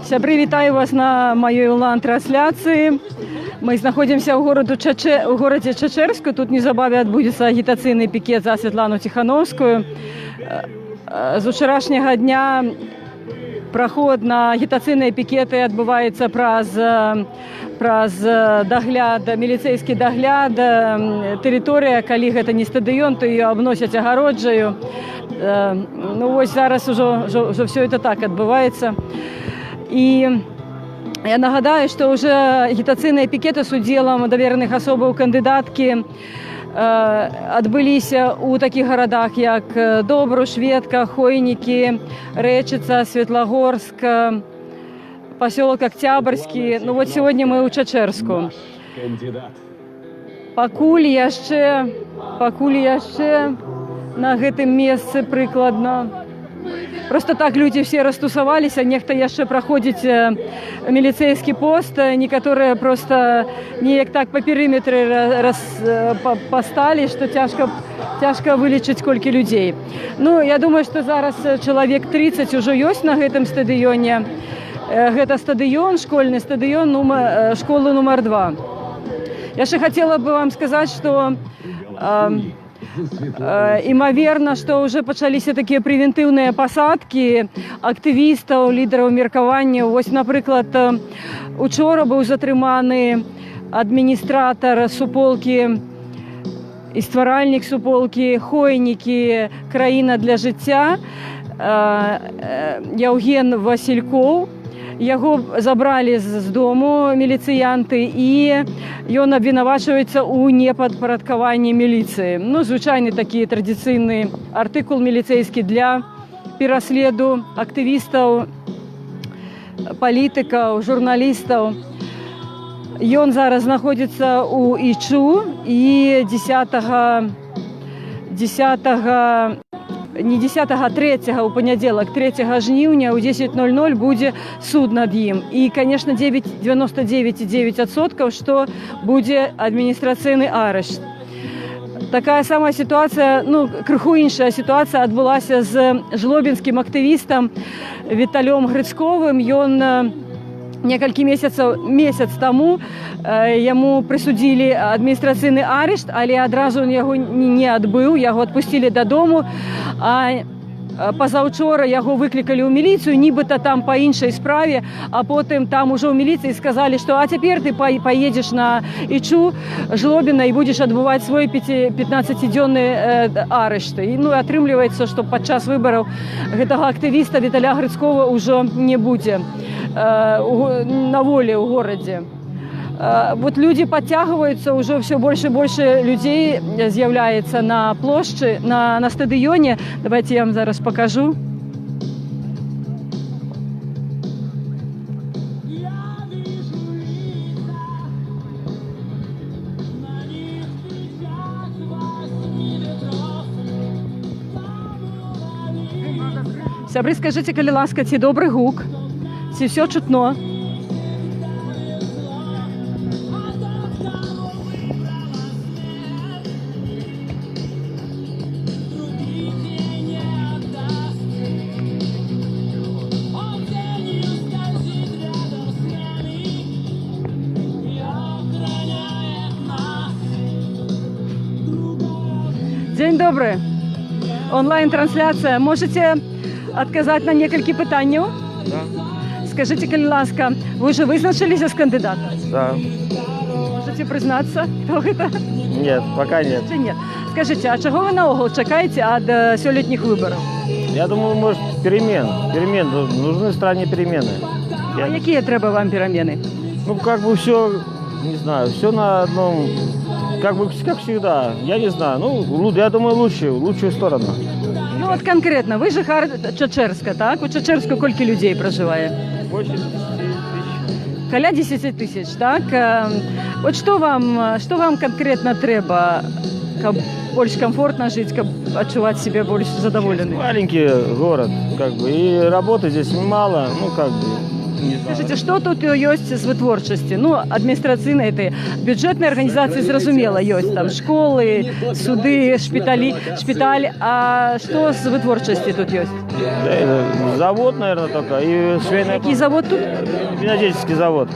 Сябры, вітаю вас на маёй онлайн-трансляцыі. Мы знаходзімся ў горадзе Чачэрску. Тут неўзабаве адбудзецца агітацыйны пікет за Святлану Ціхановскую. З учарашняга дня праход на агітацыйныя пікеты адбываецца праз дагляд, міліцэйскі дагляд. Тэрыторыя, калі гэта не стадыён, то ее абносяць агароджаю. Ну вось зараз ужо все это так адбываецца. І я нагадаю, што ўжо агітацыйныя пікеты з удзелам давераных асобаў кандыдаткі адбыліся ў такіх гарадах, як Добруш, Ветка, Хойнікі, Рэчыца, Светлагорск, пасёлак Октябрьскі. Ну вот сегодня мы ў Чачэрску. Пакуль яшчэ на гэтым месцы прыкладна. Просто так люди все растусаваліся, нехта яшчэ праходзіць міліцэйскі пост, некаторыя просто неяк так па перыметры пасталі, што цяжка вылічыць колькі людзей. Ну, я думаю, што зараз чалавек 30 ужо ёсць на гэтым стадыёне. Гэта стадыён, школьны стадыён школы нумар 2. Яшчэ хацела бы вам сказаць, што імаверна, што ўжо пачаліся такія прэвентыўныя пасадкі актывістаў, лідараў меркавання. Вось, напрыклад, учора быў затрыманы адміністратар суполкі і стваральнік суполкі Хойнікі «Краіна для жыцця» Яўген Васількоў. Яго забралі з дому міліцыянты, і ён абвінавачваецца ў непадпарадкаванні міліцыі. Ну, звычайны такі традыцыйны артыкул міліцэйскі для пераследу актывістаў, палітыкаў, журналістаў. Ён зараз знаходзіцца ў Ічу, і 3 у панядзелак, 3 жніўня ў 10:00 будзе суд над ім. І, конечно, 99,9%, што будзе адміністрацыйны арышт. Такая самая сітуацыя, ну, крыху іншая сітуацыя адбылася з жлобінскім актывістам Віталём Грыцковым. Ён некалькі месяц таму яму прысудзілі адміністрацыйны арышт, але адразу яго не адбыў, яго адпусцілі дадому, а пазаўчора яго выклікалі ў міліцыю, нібыта там па іншай справе, а потым там ужо ў міліцыі сказалі, што а цяпер ты паедзеш на Ічу Жлобіна і будзеш адбываць свой 15-дзённы арышт. І, ну, атрымліваецца, што падчас выбараў гэтага актывіста Віталя Грыцкова ўжо не будзе на волі ў горадзе. Вот люди подтягиваются, уже все больше и больше людей з'является на площади, на стадионе. Давайте я вам зараз покажу. Сябры, скажите, калі ласка, ці добры гук, ці все чутно? Дзень добры. Онлайн-трансляцыя. Можете адказаць на некалькі пытанняў? Да. Скажите, калі ласка, вы же вызначыліся з кандыдатам? Да. Можете прызнацца, хто гэта? Нет, пока нет. Нет. Скажите, а чаго вы наогул чакаеце ад сёлетніх выбараў? Я думаю, может, перемен. Нужны стране перемены. А якія трэба вам перамены? Ну, как бы все, не знаю, все на одном, как бы, как всегда. Я не знаю, ну, я думаю, лучшую сторону. Ну, от конкретно, вы жыхар Чачэрска, так? У Чачэрску колькі людзей пражывае? Больше 10 тысяч. Каля 10 тысяч, так? Вот что вам конкретно трэба, каб больш комфортно жить, каб адчуваць себя больш задоволенным? Маленький город, как бы, и работы здесь мало, ну, как бы, Скажите, что тут есть з вытворчасці? Ну, адміністрацыйнай этой бюджетнай арганізацыі зразумела ёсць, там школы, суды, шпіталь, а што з вытворчасці тут ёсць? Завод, наверное, только, и швейная... Який завод тут? Винодельческий завод.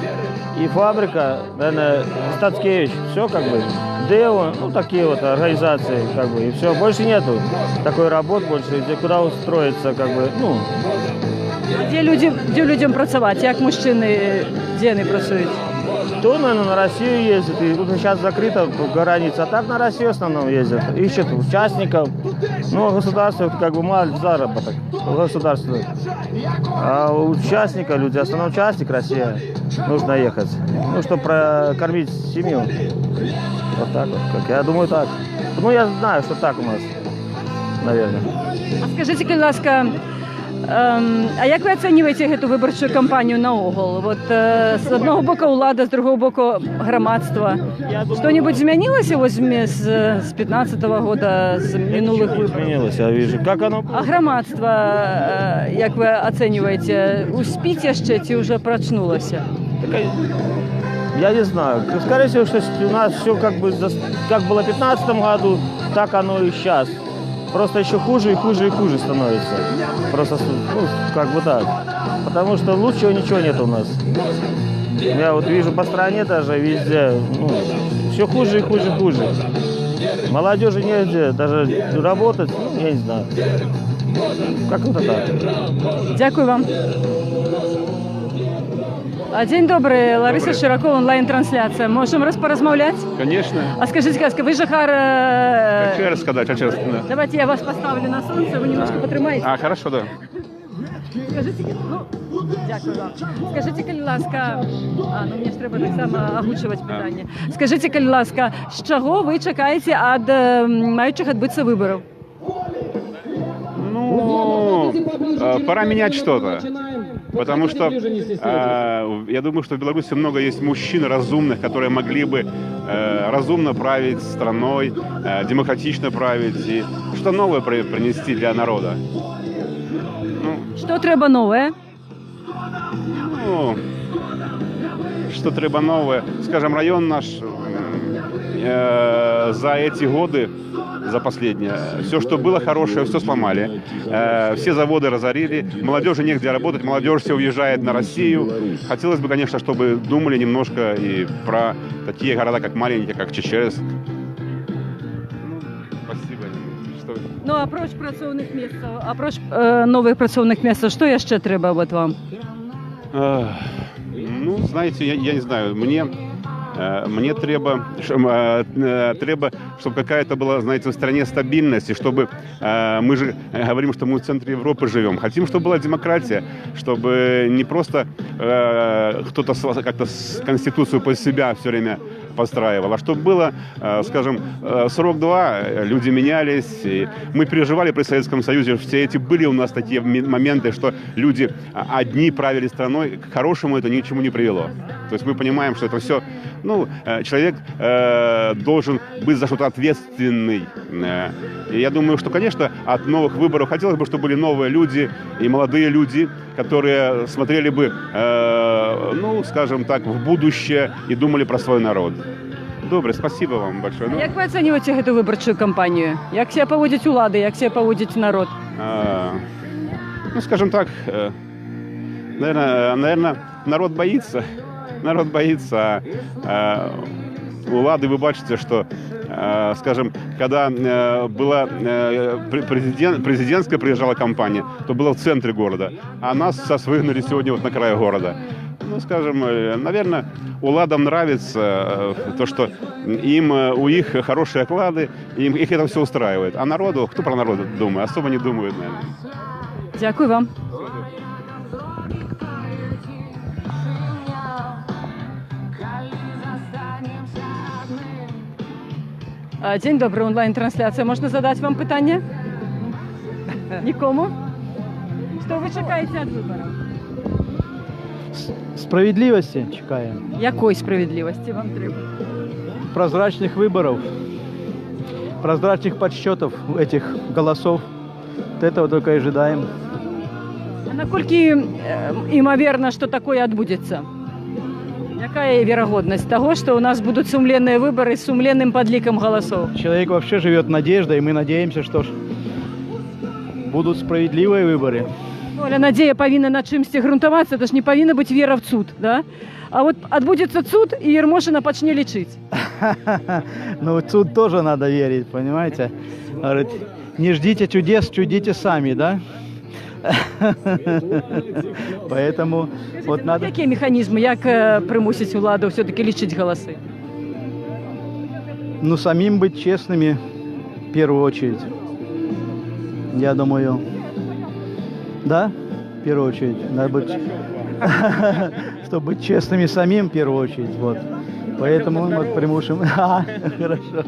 И фабрика, наверное, Стацкевич, все как бы. ДЭО, ну такие вот организации, как бы, и все. Больше нету такой работы, больше, где куда устроиться, как бы, ну. Де людям працювати? Як мужчини, де вони працюють? То, наверное, на Россию ездит, и тут сейчас закрыта граница, а так на Россию в основном ездят. Ищут участников, ну, государство, как бы, мало заработок, государство. А у участника, люди, основной участник Россия, нужно ехать, ну, чтобы прокормить семью. Вот так вот, как я думаю, так. Ну, я знаю, что так у нас, наверное. А скажіть, будь ласка, а як ви оцінюєте цю виборчу кампанію наогул? От, з одного боку влада, з другого боку громадство. Що-небудь змінилося ось з 15-го року, з минулих виборів? Изменилось, я вижу. Как оно было? А громадство, як ви оцінюєте, успіє ще чи вже прочнулося? Я не знаю. Скорее всего, что у нас все как бы как было в 2015 году, так оно и сейчас. Просто еще хуже и хуже и хуже становится. Просто, ну, как бы так. Потому что лучшего ничего нет у нас. Я вот вижу по стране даже везде, ну, все хуже и хуже и хуже. Молодежи негде даже работать, ну, я не знаю. Как-то так. Дякую вам. День добрий, Лариса Широкова, онлайн-трансляція. Можемо порозмовляти? Конечно. А скажіть, будь ласка, ви жихар... Хочу рассказать, да. Давайте я вас поставлю на сонце, ви немножко потримаєте. А, хорошо, да. Скажіть, ну, дякую вам. Скажіть, будь ласка, ну мені ж треба так само озвучувати питання. Скажіть, будь ласка, з чого ви чекаєте від маючих відбутися виборів? Ну, пора менять что-то. Потому что я думаю, что в Беларуси много есть мужчин разумных, которые могли бы разумно править страной, демократично править, и что новое принести для народа. Что треба новое? Ну, что треба новое? Скажем, район наш за эти годы, за последнее, все, что было хорошее, все сломали. Все заводы разорили, молодежи негде работать, молодежь все уезжает на Россию. Хотелось бы, конечно, чтобы думали немножко и про такие города, как маленькие, как Чечерск. Спасибо. Ну, а проч працовних місць, а проч нових працовних місць, що ще треба от вам? Ну, знаете, я не знаю, мне треба, чтобы какая-то была, знаете, в стране стабильность, и чтобы мы же говорим, что мы в центре Европы живем. Хотим, чтобы была демократия, чтобы не просто кто-то как-то Конституцию под себя все время подстраивал, а чтобы было, скажем, срок 2, люди менялись, и мы переживали при Советском Союзе, все эти были у нас такие моменты, что люди одни правили страной, к хорошему это ни к чему не привело. То есть мы понимаем, что это все, ну, человек должен быть за что-то ответственный. И я думаю, что, конечно, от новых выборов хотелось бы, чтобы были новые люди и молодые люди, которые смотрели бы, ну, скажем так, в будущее и думали про свой народ. Добре, спасибо вам большое. Як ви оцінюєте цю виборчу кампанію? Як себе поводять влади, як себе поводить народ? Ну, скажем так, наверное, народ боится. Народ боится. У влады вы бачите, что, скажем, когда была президентская приезжала кампания, то было в центре города, а нас сейчас выгнали сегодня вот на краю города. Ну, скажем, наверное, уладам нравится то, что у них хорошие оклады, их это все устраивает. А народу, кто про народ думает? Особо не думают, наверное. Дякую вам. День добрий, онлайн-трансляція. Можна задати вам питання? Нікому? Що ви чекаєте від виборів? Справедливости чекаем. Якої справедливості вам треба? Прозрачных выборов, прозрачных подсчетов этих голосов. Вот этого только и ожидаем. А наколькі імаверна, што такое адбудзецца? Якая верагоднасць того, што у нас будуць сумленныя выбары з сумленным падлікам галасоў? Человек вообще живет надеждой, и мы надеемся, что будут справедливые выборы. Ну, але надзея павінна на чымсьці грунтавацца, это ж не павінна быць вера в цуд, да? А вот адбудзецца цуд, і Ермошына пачне лічыць. Ну, тут тоже надо верить, понимаете? Говорит, не ждите чудес, чудите сами, да? Поэтому вот надо... Якія механізмы, як прымусіць уладу все-таки лічыць галасы? Ну, самим быть честными, в первую очередь. Я думаю, да, в первую очередь, надо быть, чтобы быть честными самим, в первую очередь, вот. Поэтому мы примушим. Хорошо.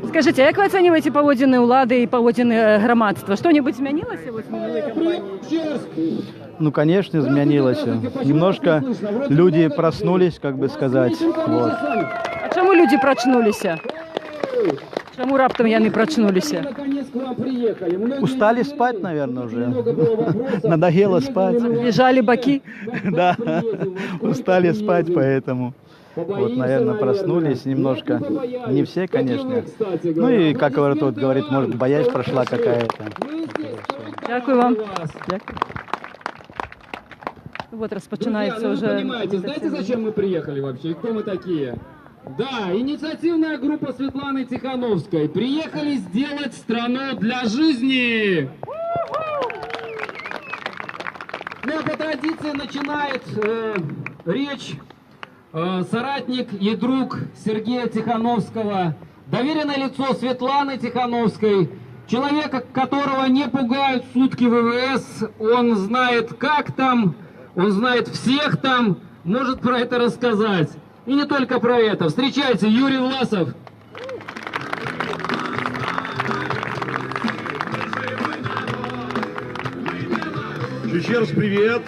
Скажите, а як вы оцениваете паводзіны ўлады і паводзіны грамадства? Што-нибудь змянілася вось в минулой кампании? Ну, конечно, изменилось. Немножко люди проснулись, как бы сказать. Вот. А чаму люди прачнуліся? Чаму раптам яны прачнуліся? Устали спать, наверное, уже. Надоело спать. Лежали баки? Да, устали спать, поэтому. Вот, наверное, проснулись немножко. Не все, конечно. Ну и, как вот говорит, может, боязнь прошла какая-то. Дякую вам. Дякую. Вот распочинается уже... Понимаете, знаете, зачем мы приехали вообще? И кто мы такие? Да, инициативная группа Светланы Тихановской. Приехали сделать страну для жизни. Ну, а по традиции начинает речь соратник и друг Сергея Тихановского, доверенное лицо Светланы Тихановской, человека, которого не пугают сутки ВВС. Он знает, как там, он знает всех там, может про это рассказать. И не только про это. Встречайте, Юрий Власов. Чечерск, привет!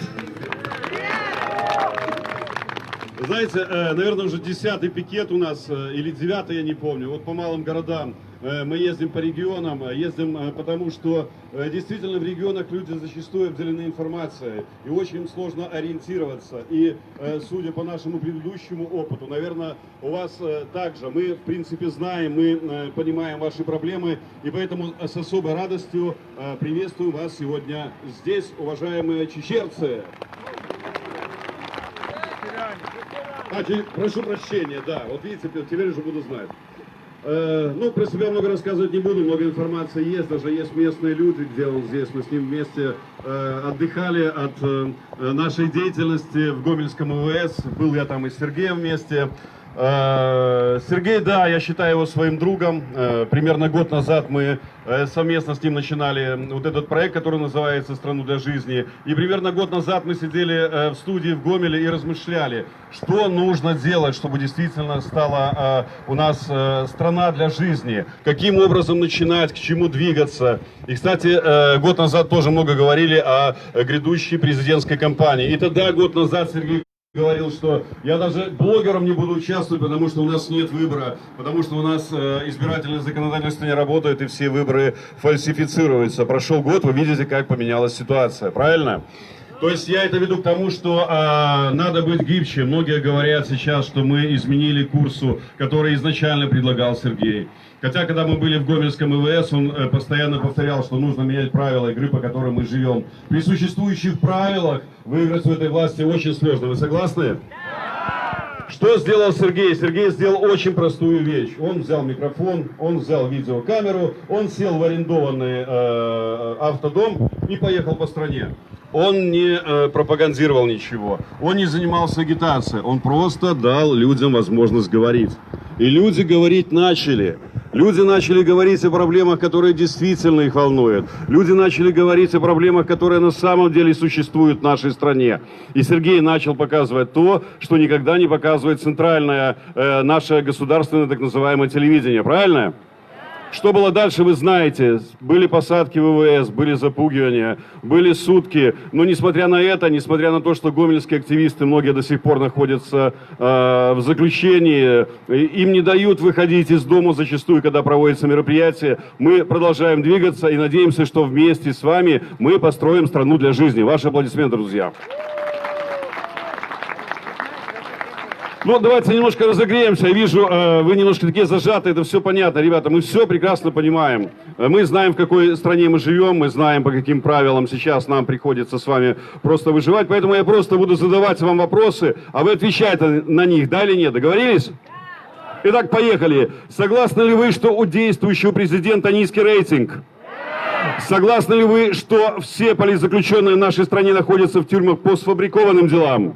Знаете, наверное, уже 10-й пикет у нас, или 9-й, я не помню, вот по малым городам. Мы ездим по регионам, ездим потому, что действительно в регионах люди зачастую обделены информацией, и очень сложно ориентироваться. И судя по нашему предыдущему опыту, наверное, у вас также. Мы, в принципе, знаем, мы понимаем ваши проблемы, и поэтому с особой радостью приветствую вас сегодня здесь, уважаемые чечерцы. Прошу прощения, да, вот видите, теперь уже буду знать. Ну, про себя много рассказывать не буду, много информации есть, даже есть местные люди, где он здесь, мы с ним вместе отдыхали от нашей деятельности в Гомельском ВВС, был я там и с Сергеем вместе. Сергей, да, я считаю его своим другом. Примерно год назад мы совместно с ним начинали вот этот проект, который называется «Страну для жизни». И примерно год назад мы сидели в студии в Гомеле и размышляли, что нужно делать, чтобы действительно стала у нас страна для жизни. Каким образом начинать, к чему двигаться. И, кстати, год назад тоже много говорили о грядущей президентской кампании. И тогда, год назад, Сергей говорил, что я даже блогером не буду участвовать, потому что у нас нет выбора, потому что у нас избирательное законодательство не работает и все выборы фальсифицируются. Прошел год, вы видите, как поменялась ситуация, правильно? То есть я это веду к тому, что надо быть гибче. Многие говорят сейчас, что мы изменили курсу, который изначально предлагал Сергей. Хотя, когда мы были в Гомельском ИВС, он постоянно повторял, что нужно менять правила игры, по которым мы живем. При существующих правилах выиграть в этой власти очень сложно. Вы согласны? Да! Что сделал Сергей? Сергей сделал очень простую вещь. Он взял микрофон, он взял видеокамеру, он сел в арендованный автодом и поехал по стране. Он не пропагандировал ничего, он не занимался агитацией, он просто дал людям возможность говорить. И люди говорить начали. Люди начали говорить о проблемах, которые действительно их волнуют. Люди начали говорить о проблемах, которые на самом деле существуют в нашей стране. И Сергей начал показывать то, что никогда не показывает центральное наше государственное так называемое телевидение. Правильно? Что было дальше, вы знаете. Были посадки ВВС, были запугивания, были сутки. Но несмотря на это, несмотря на то, что гомельские активисты, многие до сих пор находятся в заключении, им не дают выходить из дома зачастую, когда проводятся мероприятия, мы продолжаем двигаться и надеемся, что вместе с вами мы построим страну для жизни. Ваши аплодисменты, друзья. Ну, давайте немножко разогреемся. Я вижу, вы немножко такие зажаты, это все понятно. Ребята, мы все прекрасно понимаем. Мы знаем, в какой стране мы живем, мы знаем, по каким правилам сейчас нам приходится с вами просто выживать. Поэтому я просто буду задавать вам вопросы, а вы отвечаете на них, да или нет. Договорились? Итак, поехали. Согласны ли вы, что у действующего президента низкий рейтинг? Согласны ли вы, что все политзаключенные в нашей стране находятся в тюрьмах по сфабрикованным делам?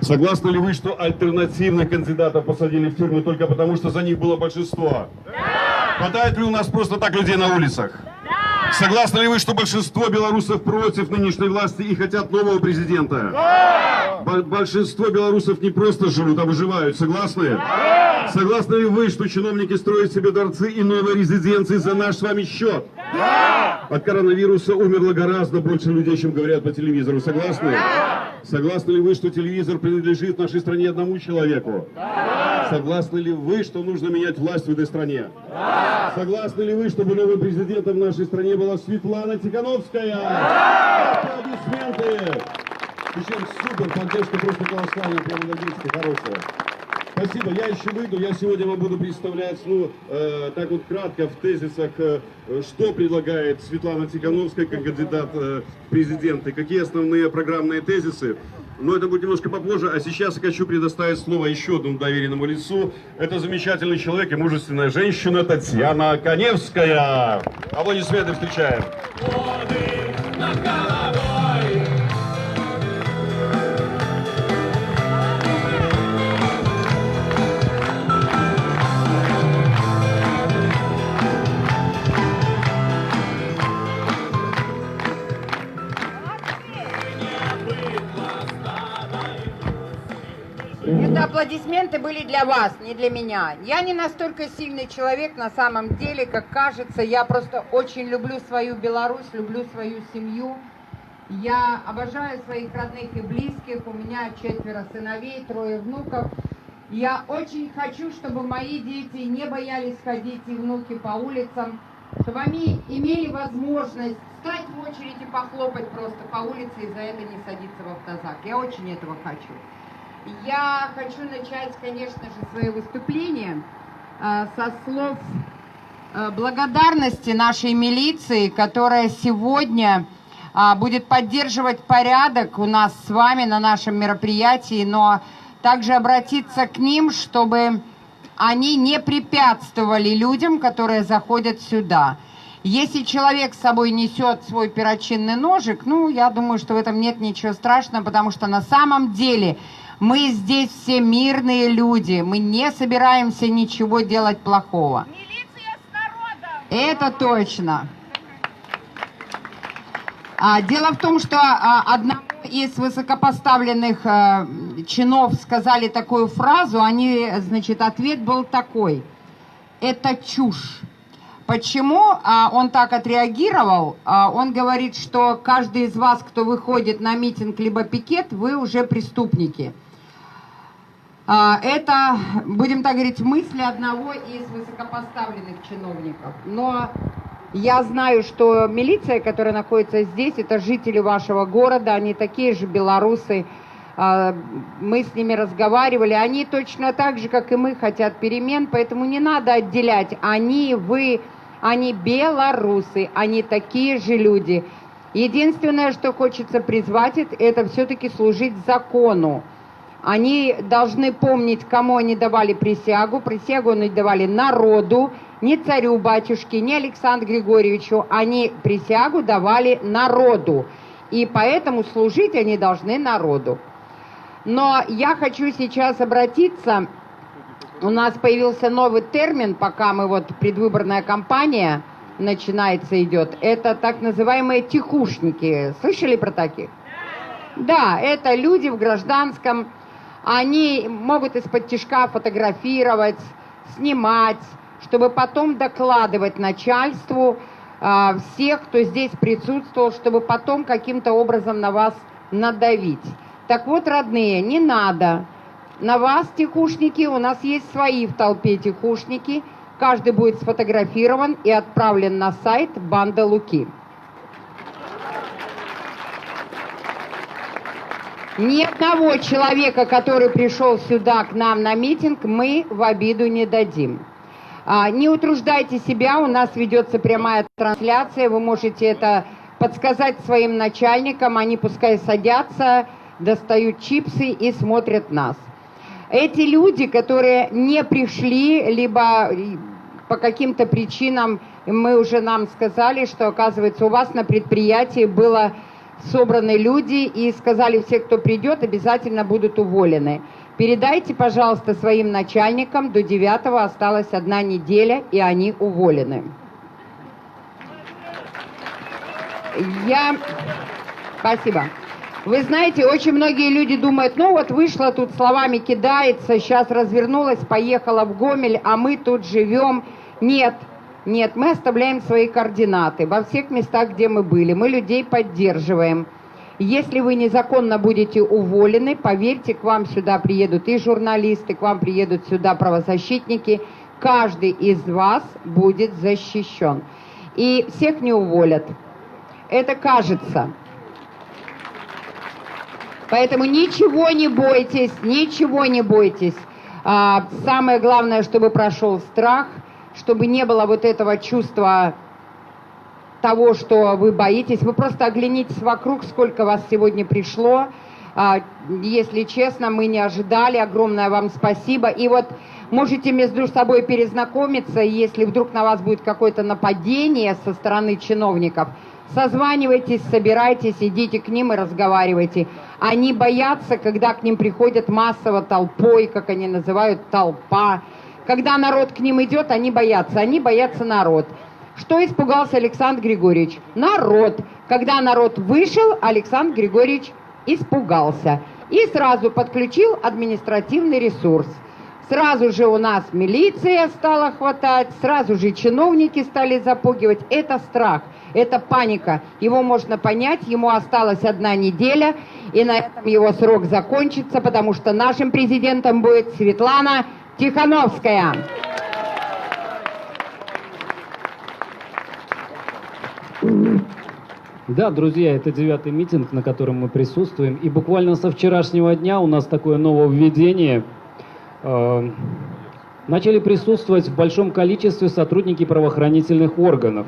Согласны ли вы, что альтернативных кандидатов посадили в тюрьму только потому, что за них было большинство? Да! Хватает ли у нас просто так людей на улицах? Да! Согласны ли вы, что большинство белорусов против нынешней власти и хотят нового президента? Да! Большинство белорусов не просто живут, а выживают. Согласны? Да! Согласны ли вы, что чиновники строят себе дворцы и новые резиденции за наш с вами счет? Да! От коронавируса умерло гораздо больше людей, чем говорят по телевизору. Согласны? Да! Согласны ли вы, что телевизор принадлежит в нашей стране одному человеку? Да! Согласны ли вы, что нужно менять власть в этой стране? Да! Согласны ли вы, чтобы новым президентом в нашей стране была Светлана Тихановская? Да! Аплодисменты! Причем супер, поддержка просто колоссальная, прямо энергетика хорошая. Спасибо, я еще выйду, я сегодня вам буду представлять, так вот кратко в тезисах, что предлагает Светлана Тихановская как кандидат в президенты, какие основные программные тезисы. Но это будет немножко попозже, а сейчас я хочу предоставить слово еще одному доверенному лицу. Это замечательный человек и мужественная женщина Татьяна Каневская. Аплодисменты встречаем. Это аплодисменты были для вас, не для меня. Я не настолько сильный человек на самом деле, как кажется. Я просто очень люблю свою Беларусь, люблю свою семью. Я обожаю своих родных и близких. У меня 4 сыновей, 3 внуков. Я очень хочу, чтобы мои дети не боялись ходить и внуки по улицам, чтобы они имели возможность встать в очередь и похлопать просто по улице и за это не садиться в автозак. Я очень этого хочу. Я хочу начать, конечно же, свое выступление со слов благодарности нашей милиции, которая сегодня будет поддерживать порядок у нас с вами на нашем мероприятии, но также обратиться к ним, чтобы они не препятствовали людям, которые заходят сюда. Если человек с собой несет свой перочинный ножик, я думаю, что в этом нет ничего страшного, потому что на самом деле мы здесь все мирные люди, мы не собираемся ничего делать плохого. Милиция с народом! Это точно. Дело в том, что одному из высокопоставленных чинов сказали такую фразу, ответ был такой: это чушь. Почему он так отреагировал? Он говорит, что каждый из вас, кто выходит на митинг либо пикет, вы уже преступники. Это, будем так говорить, мысли одного из высокопоставленных чиновников. Но я знаю, что милиция, которая находится здесь, это жители вашего города, они такие же белорусы. Мы с ними разговаривали, они точно так же, как и мы, хотят перемен, поэтому не надо отделять. Они, вы, они белорусы, они такие же люди. Единственное, что хочется призвать, это все-таки служить закону. Они должны помнить, кому они давали присягу. Присягу они давали народу, не царю-батюшке, не Александру Григорьевичу. Они присягу давали народу. И поэтому служить они должны народу. Но я хочу сейчас обратиться. У нас появился новый термин, пока предвыборная кампания начинается, идет. Это так называемые тихушники. Слышали про таких? Да, это люди в гражданском. Они могут из-под тишка фотографировать, снимать, чтобы потом докладывать начальству всех, кто здесь присутствовал, чтобы потом каким-то образом на вас надавить. Так вот, родные, не надо. На вас, тихушники, у нас есть свои в толпе тихушники. Каждый будет сфотографирован и отправлен на сайт «Банда Луки». Ни одного человека, который пришел сюда к нам на митинг, мы в обиду не дадим. Не утруждайте себя, у нас ведется прямая трансляция, вы можете это подсказать своим начальникам, они пускай садятся, достают чипсы и смотрят нас. Эти люди, которые не пришли, либо по каким-то причинам, нам сказали, что, оказывается, у вас на предприятии было собраны люди и сказали, все, кто придет, обязательно будут уволены. Передайте, пожалуйста, своим начальникам, до 9-го осталась 1 неделя, и они уволены. Спасибо. Вы знаете, очень многие люди думают, ну вот вышла тут словами кидается, сейчас развернулась, поехала в Гомель, а мы тут живем. Нет, мы оставляем свои координаты во всех местах, где мы были. Мы людей поддерживаем. Если вы незаконно будете уволены, поверьте, к вам сюда приедут и журналисты, к вам приедут сюда правозащитники. Каждый из вас будет защищен. И всех не уволят. Это кажется. Поэтому ничего не бойтесь, ничего не бойтесь. Самое главное, чтобы прошел страх, чтобы не было вот этого чувства того, что вы боитесь. Вы просто оглянитесь вокруг, сколько вас сегодня пришло. Если честно, мы не ожидали. Огромное вам спасибо. И вот можете между собой перезнакомиться, если вдруг на вас будет какое-то нападение со стороны чиновников. Созванивайтесь, собирайтесь, идите к ним и разговаривайте. Они боятся, когда к ним приходят массово толпой, как они называют, толпа. Когда народ к ним идет, они боятся народ. Что испугался Александр Григорьевич? Народ. Когда народ вышел, Александр Григорьевич испугался. И сразу подключил административный ресурс. Сразу же у нас милиция стала хватать, сразу же чиновники стали запугивать. Это страх, это паника. Его можно понять, ему осталась 1 неделя, и на этом его срок закончится, потому что нашим президентом будет Светлана Тихановская. Да, друзья, это 9-й митинг, на котором мы присутствуем. И буквально со вчерашнего дня у нас такое нововведение. Начали присутствовать в большом количестве сотрудники правоохранительных органов.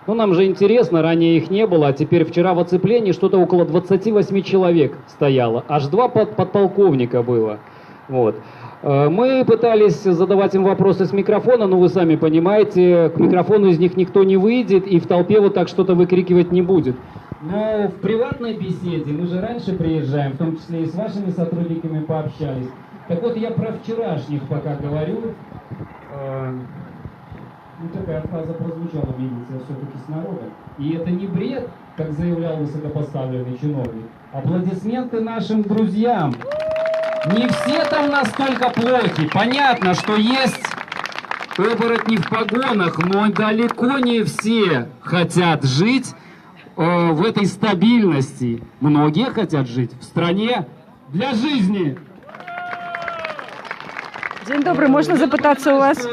Ну, нам же интересно, ранее их не было, а теперь вчера в оцеплении что-то около 28 человек стояло. Аж 2 подполковника было. Вот. Мы пытались задавать им вопросы с микрофона, но вы сами понимаете, к микрофону из них никто не выйдет и в толпе вот так что-то выкрикивать не будет. Но в приватной беседе, мы же раньше приезжаем, в том числе и с вашими сотрудниками пообщались. Так вот, я про вчерашних пока говорю. Такая фраза прозвучала, милиция все-таки с народом. И это не бред, как заявлял высокопоставленный чиновник. Аплодисменты нашим друзьям. Не все там настолько плохи. Понятно, что есть оборотни в погонах, но далеко не все хотят жить в этой стабильности. Многие хотят жить в стране для жизни. День добрий, можна запитатися у вас?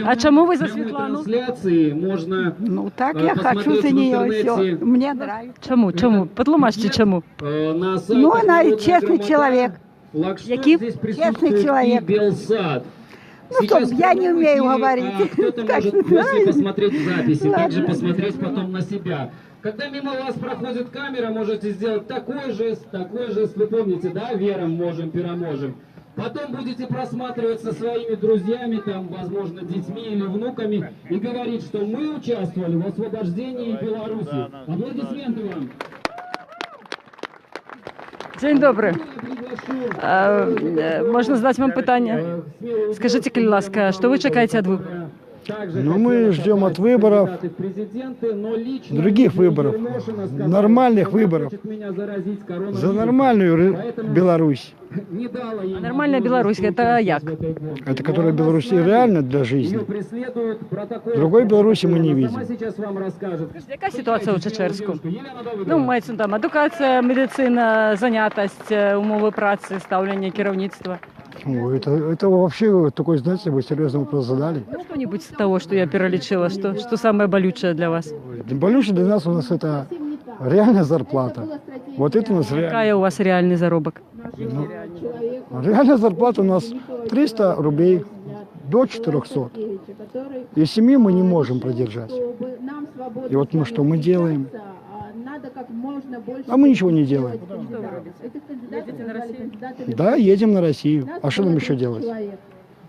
А чому ви за Світлану? Ну так, я хочу за нее, все. Мне нравится. Чому? Потлумачте, чому? Ну, она честный человек. Який? Честный человек. Ну, стоп, я не умею говорить. Кто-то может после посмотреть записи, также посмотреть потом на себя. Когда мимо вас проходит камера, можете сделать такой жест, вы помните, да, вером можем, переможем. Потом будете просматривать со своими друзьями, там, возможно, детьми или внуками, и говорить, что мы участвовали в освобождении Беларуси. Аплодисменты вам. День добрий. Можна задати вам питання? Скажіть, будь ласка, що ви чекаєте від виборів? Ну, мы ждем от выборов, других выборов, нормальных выборов, за нормальную Беларусь. А нормальна Білорусь, це як? Это которая Беларусь реально для жизни. Другой Беларуси мы не видим. Яка ситуація у Чечерську? Ну, мається там едукація, медицина, зайнятість, умови праці, ставлення керівництва. Ой, это вообще такой, знаете, вы серьезный вопрос задали. Ну, что-нибудь из того, что я перелечила, что самое болючее для вас? Болючее для нас у нас это реальная зарплата. Вот это у нас реально. Какая у вас реальный заработок? Реальная зарплата у нас 300 рублей до 400. И семьи мы не можем продержать. И вот мы что мы делаем? А мы ничего не делаем. Едете на Россию? Да, едем на Россию. А что нам еще делать?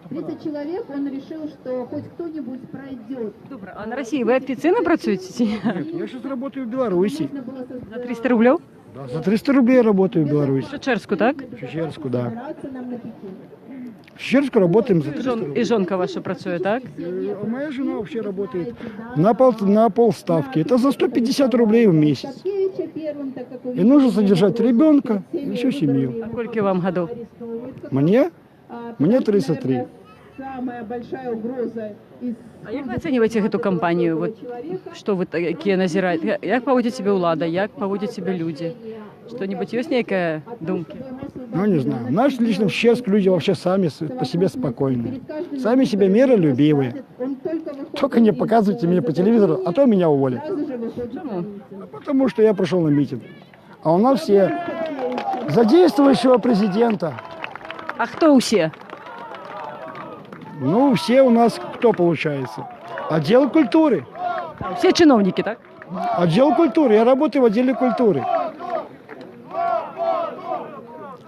30 человек, он решил, что хоть кто-нибудь пройдет. Добре, а на России вы официально працуете? чи ні? Я сейчас работаю в Беларуси. За 300 рублей? Да, за 300 рублей я работаю в Беларуси. В Чечерску, так? В Чечерску, да. В Чечерску работаем за 300 рублей. І жонка ваша працює, так? А моя жена вообще работает на полставки. Это за 150 рублей в месяц. И нужно содержать ребенка и всю семью. А сколько вам годов? Мне? Мне 33. Самая большая угроза из... А як ви оцінюєте эту компанию? Вот, что вы такие назираете? Як поводять себе влада? Як поводять себе люди? Что-нибудь есть некая думки? Ну, не знаю. Наш лично в Чечерск люди вообще сами по себе спокойные. Сами себе миролюбивые. Только не показывайте мне по телевизору, а то меня уволят. Чому? Потому что я прошел на митинг. А у нас все за действующего президента. А хто усі? Ну, все у нас кто получается? Отдел культуры. Всі чиновники, так? Отдел культуры. Я работаю в отделе культуры.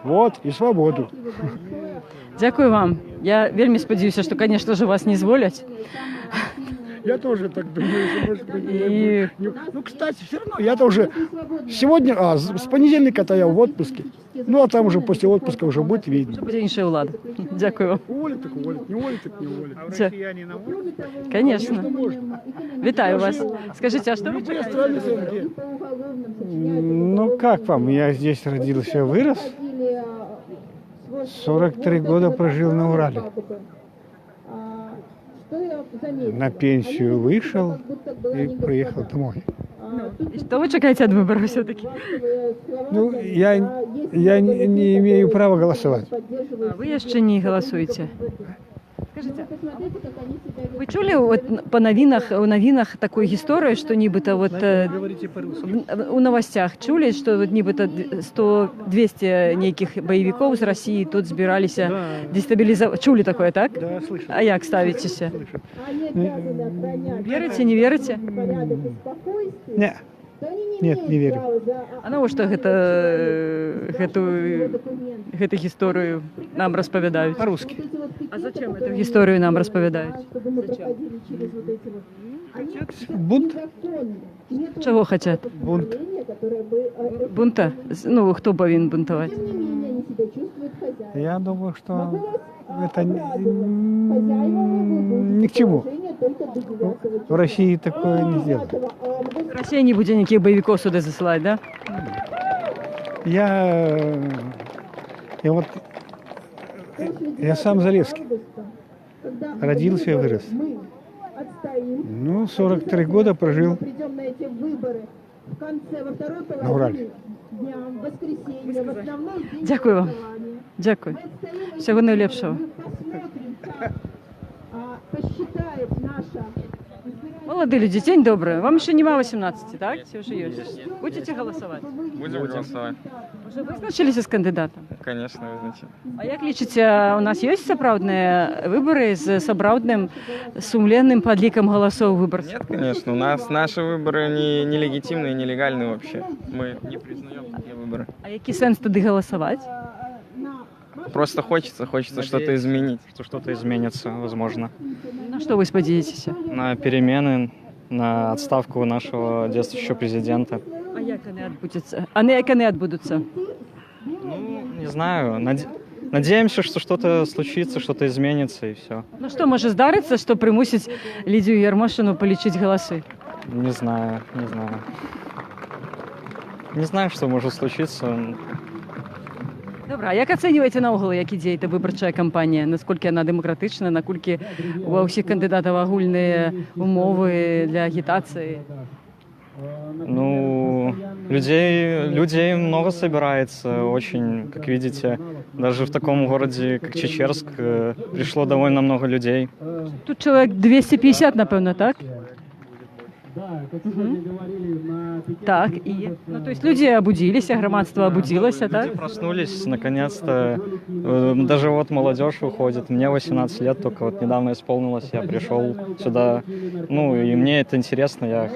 Вот, и свободу. Дякую вам. Я вельми сподіваюся, що, звісно ж, вас не зволять. Я тоже так думаю, что может быть. И... Ну, кстати, все равно я-то уже сегодня, с понедельника-то я в отпуске. Ну, а там уже после отпуска уже будет видно. Що буде інша влада. Дякую вам. Уволить так уволить, не уволить так не уволить. А в Це- России они на улице? Конечно. Можно. Вітаю вас. Скажите, а что вы Любые страны все-таки. Ну как вам? Я здесь родился, вырос. 43 года прожил на Урале. На пенсию вышел и приехал домой. И что вы чекаете от выборов все-таки? Ну, я не имею права голосовать. А ви ще не голосуєте. Скажите, ви чули от по у новинах такої історії, що нібито от у новостях чули, що от нібито 100-200 неких бойовиків з Росії тут збиралися дестабілізувати. Чули таке, так? Да, слышал. А як ставитеся? Вірите, не вірите? Не. Нет, не верю. А навошта гэту гісторыю нам распавядаюць? По-русски. А зачем эту гісторыю нам распавядаюць? Бунт? Чаго хацяць? Бунт. Бунта? Ну, хто павінен бунтаваць? Я думаю, что это ни к чему. В России такое не сделают. Расія не будзе ніякіх баевікоў сюды засылаць, да? Я сам Залевский. Родился и вырос. Ну, 43 года прожил на Урале. Дякую вам. Дякую. Всього найлепшого. Молодые люди, день добрый. Вам еще нема 18, так? Все уже есть. Будете голосовать? Будем голосовать. Уже визначилися з кандидатом? Конечно, визначили. А як лічыце, у нас ёсць сапраўдныя выборы з сапраўдным сумленным падлікам галасоў выбарцаў? Нет, конечно. У нас наши выборы нелегитимные, нелегальные вообще. Мы не признаем такие выборы. А які сэнс тады галасаваць? Просто хочется что-то изменить. Что что-то изменится, возможно. На что вы спадзяецеся? На перемены, на отставку нашего действующего президента. А як яны адбудуцца? А як яны адбудуцца? Ну, не знаю. Надеемся, что что-то случится, что-то изменится и все. Ну що може здаритися, що примусить Лідію Ярмошину полічити голоси? Не знаю, не знаю. Не знаю, что может случиться. Добре, а як оцінюєте наогул, як ідея та виборча кампанія? Наскільки вона демократична, наскільки у всіх кандидатів огульні умови для агітації? Ну, людей много собирается, очень, как видите, даже в таком городе, как Чечерск, пришло довольно много людей. Тут чоловік 250, напевно, так? Так, и, ну, то есть люди обудились, громадство обудилось, так? Люди проснулись, наконец-то. Даже вот молодежь выходит. Мне 18 лет, только вот недавно исполнилось. Я пришел сюда. Ну, и мне это интересно. Я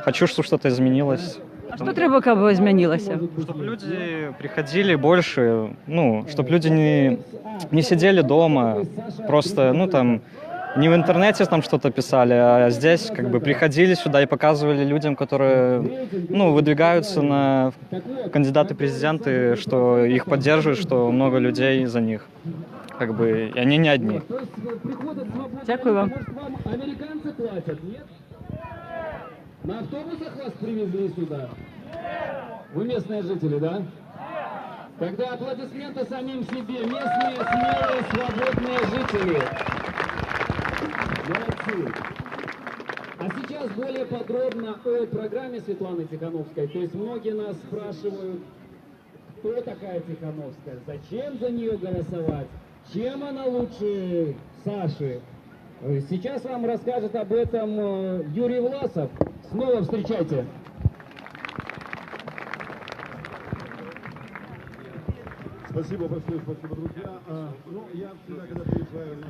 хочу, чтобы что-то изменилось. А что треба, кабы изменилось? Чтобы люди приходили больше, ну, чтобы люди не сидели дома, просто, ну, там, не в интернете там что-то писали, а здесь как бы приходили сюда и показывали людям, которые, ну, выдвигаются на кандидаты в президенты, что их поддерживают, что много людей за них. Как бы, и они не одни. Дякую вам. Американцы платят, нет? На автобусах вас привезли сюда? Вы местные жители, да? Тогда аплодисменты самим себе. Местные, смелые, свободные жители. Молодцы. А сейчас более подробно о программе Светланы Тихановской. То есть многие нас спрашивают, кто такая Тихановская, зачем за нее голосовать, чем она лучше Саши. Сейчас вам расскажет об этом Юрий Власов. Снова встречайте. Спасибо большое, спасибо, друзья. Ну, я всегда, когда приезжаю на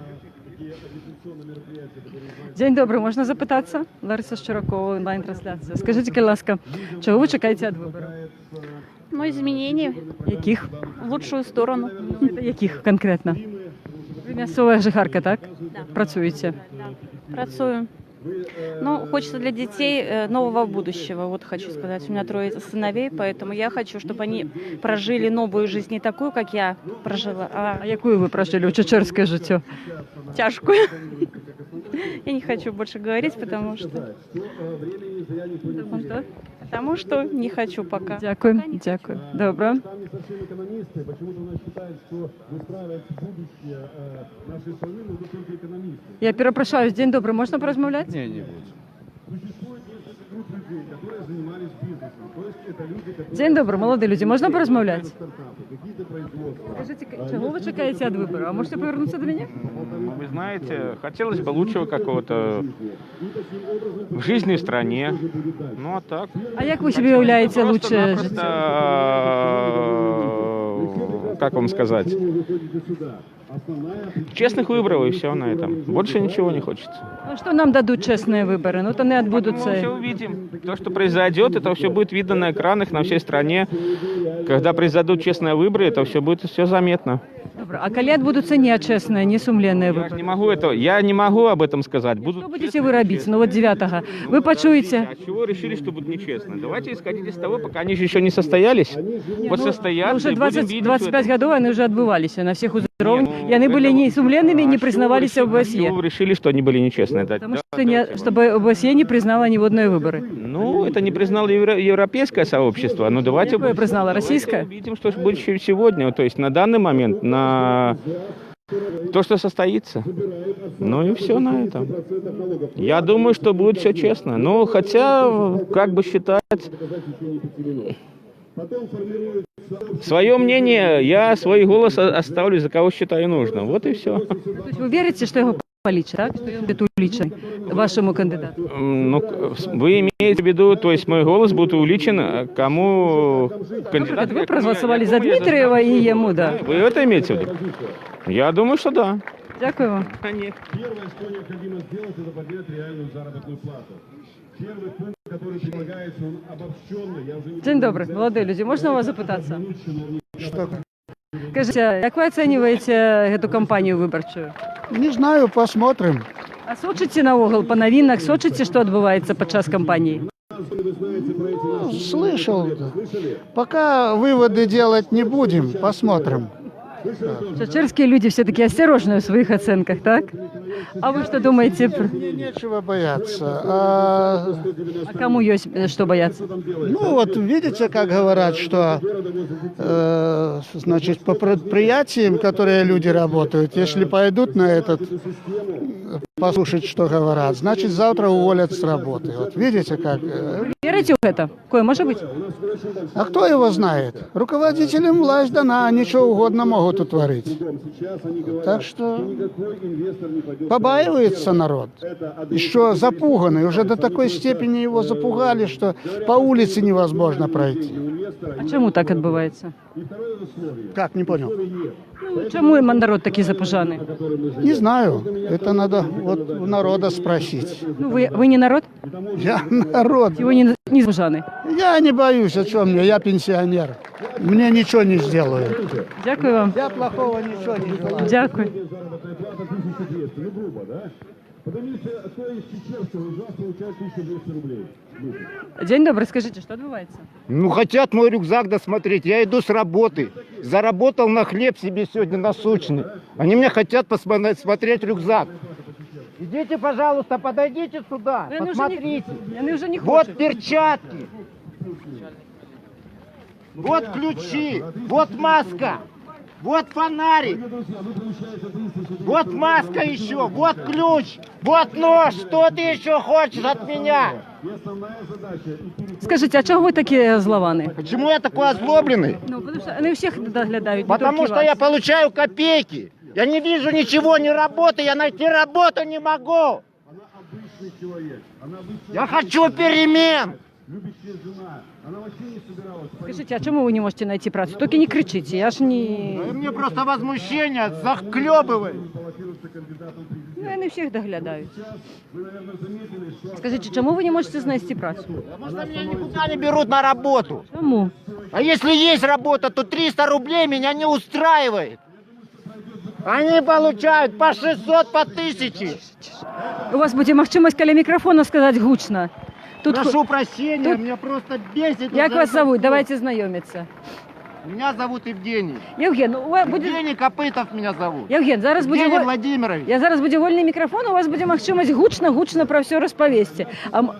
такие агитационные мероприятия, которые... День добрий, можна запитатися? Лариса Щуракова, онлайн-трансляція. Скажіть, будь ласка, чого ви чекаєте від виборів? Ну, изменений Яких? в лучшую сторону. Яких конкретно? Ви місцева жихарка, так? Да. Працюєте? Працую. Ну, хочется для детей нового будущего, вот хочу сказать. У меня 3 сыновей, поэтому я хочу, чтобы они прожили новую жизнь, не такую, как я прожила, А яку ви прожили у чечерське життя? тяжкую. Я не хочу больше говорить, потому что не хочу пока. Дякую, дякую. Добре. Там не совсем экономисты, почему-то у нас считают, что выстраивать будущее нашей страны нужно только экономисты. Я перепрошую, день добрий, можна порозмовляти? Не будет. Существует несколько групп людей, которые занимались бизнесом. То есть это люди, которые... День добрий, молоді люди, можна порозмовляти? Стартапы, какие-то производства. Скажіть, чого ви чекаєте від виборів? А можете повернутися до мене? Ну, вы знаете, хотелось бы лучшего какого-то в жизни, в стране. Ну, а так... А як ви собі уявляєте лучше Просто, життя? как вам сказать, честных выборов и все на этом. Больше ничего не хочется. Ну, що нам дадуть чесні вибори? Ну, то не Мы відбудуться. все увидим. То, что произойдет, это все будет видно на экранах на всей стране. Когда произойдут честные выборы, это все будет все заметно. Добре, а коли відбудуться нечесні, несумленні Я вибори? не могу этого, я не могу об этом сказать. Будут Що будете ви робити? Ну, от 9-го. Ви почуєте? А чего решили, что будут нечестно? Давайте исходить из того, пока они же еще не состоялись. Вот состоятся, Уже и будем видеть, 25 что это. годів вони вже відбувалися на всіх уровнях. І вони були не сумленными, не признавалися в ОБСЕ. Вы решили, что они были нечестные. Потому что чтобы ОБСЕ не признала ниводные выборы. Ну, это не признало европейское сообщество. Ну, давайте Какое признало? Российское? увидим, что будет сегодня. То есть на данный момент, на то, что состоится. Ну и все на этом. Я думаю, что будет все честно. Ну, хотя, как бы считать... Свое мнение, я свой голос оставлю, за кого считаю нужным. Вот и все. То есть вы верите, что его поличат, так? Что он будет уличен вашему кандидату? Ну, вы имеете в виду, то есть мой голос будет увеличен кому кандидату? Вы проголосовали за Дмитриева и ему, да? Вы это имеете в виду? Я думаю, что да. Дякую вам. Первое, что необходимо сделать, это поднять реальную заработную плату. Первый пункт, который предлагается, он обобщенный. Я уже не День добрий, молоді люди. Можна у вас запитатися? Скажіть, як ви оцінюєте цю кампанію виборчу? Не знаю, посмотрим. А сочите наогул по новинах, сочите, що відбувається під час кампанії? Слышал. Пока выводы делать не будем, посмотрим. Чечерские люди все-таки осторожны в своих оценках, так? А вы что думаете? Мне нечего бояться. А кому есть что бояться? Ну вот видите, как говорят, что значит по предприятиям, которые люди работают, если пойдут на этот послушать, что говорят, значит завтра уволят с работы. Вот видите, как. Верите в это? Кое может быть? А кто его знает? Руководителям власть дана, они что угодно могут утворить. Так что побаивается народ. Еще запуганный, уже до такой степени его запугали, что по улице невозможно пройти. А чему так отбывается? Как, не понял? Ну, чему народ такие запужаны? Не знаю, это надо вот у народа спросить. Ну, вы не народ? Я народ. Вы не запужаны? Я не боюсь, о чем мне, я пенсионер. Мне ничего не сделают. Дякую вам. Я плохого ничего не делаю. Дякую. День добрый, скажите, что отбывается? Ну, хотят мой рюкзак досмотреть. Я иду с работы. Заработал на хлеб себе сегодня насущный. Они мне хотят посмотреть рюкзак. Идите, пожалуйста, подойдите сюда. Посмотрите. Они уже не вот хотят. перчатки. Вот ключи. Вот маска. Вот фонарик. Вот маска еще. Вот ключ. Вот нож. Что ты еще хочешь от меня? Скажите, а чего вы такие злованы? Почему я такой озлобленный? Ну, потому что они всех доглядают. Потому что я получаю копейки. Я не вижу ничего, ни работы, я найти работу не могу. Я хочу перемен. Скажите, а чему вы не можете найти працу? Только не кричите, я ж не... Мне просто возмущение захлебывает. Ну, они всех доглядают. Скажите, чему вы не можете знайти працу? Потому что меня никуда не берут на работу. Чему? А если есть работа, то 300 рублей меня не устраивает. Они получают по 600, по 1000. У вас буде можливість каля мікрофона сказати гучно. Прошу прощения, меня просто бесит. Як вас зовут? Давайте знайомитися. Меня зовут Евгений. Євген, у вас буде... Евгений Копытов меня зовут. Євген, зараз буде... Евгений Владимирович. Я зараз буде вольний мікрофон, у вас буде можливість гучно про все розповісти.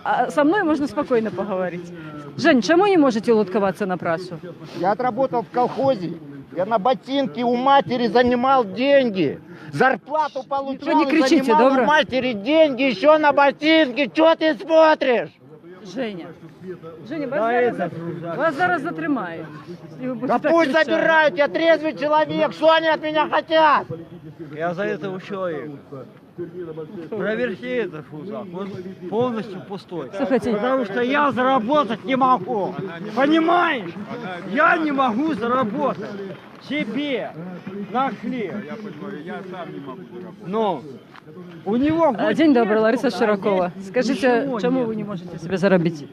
А со мною можна спокійно поговорити. Жень, чому не можете лотковаться на працу? Я отработал в колхозе. Я на ботинке у матери занимал деньги. Зарплату получал, не кричите, занимал добро? у матери деньги, еще на ботинке. Что ты смотришь? Женя, вас зараз затримають. Да пусть забирают, я трезвый человек. Что они от меня хотят? Я за этого человека. Проверьте этот рюкзак, он полностью пустой. Слушайте, потому что я заработать не могу. Понимаешь? Я не могу заработать себе на хлеб. Я понимаю, я сам не могу заработать. Но у него... День добрый, Лариса Широкова. Скажите, чему вы не можете себе заработать?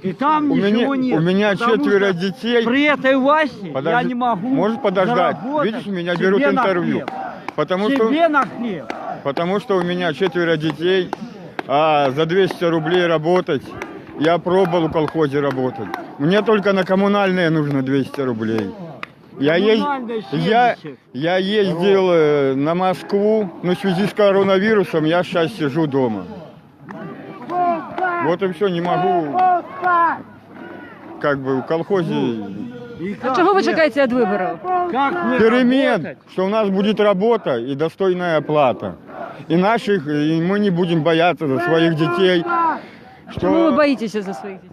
И там ничего нет. У меня 4 детей. При этой власти я не могу. Может подождать. Видишь, меня берут интервью. Потому что у меня 4 детей, а за 200 рублей работать, я пробовал в колхозе работать. Мне только на коммунальные нужно 200 рублей. Я ездил на Москву, но в связи с коронавирусом я сейчас сижу дома. Вот и все, не могу, как бы в колхозе... А чего вы чекаете от выборов? Перемен, что у нас будет работа и достойная оплата. И мы не будем бояться за своих детей. Почему вы боитесь за своих детей?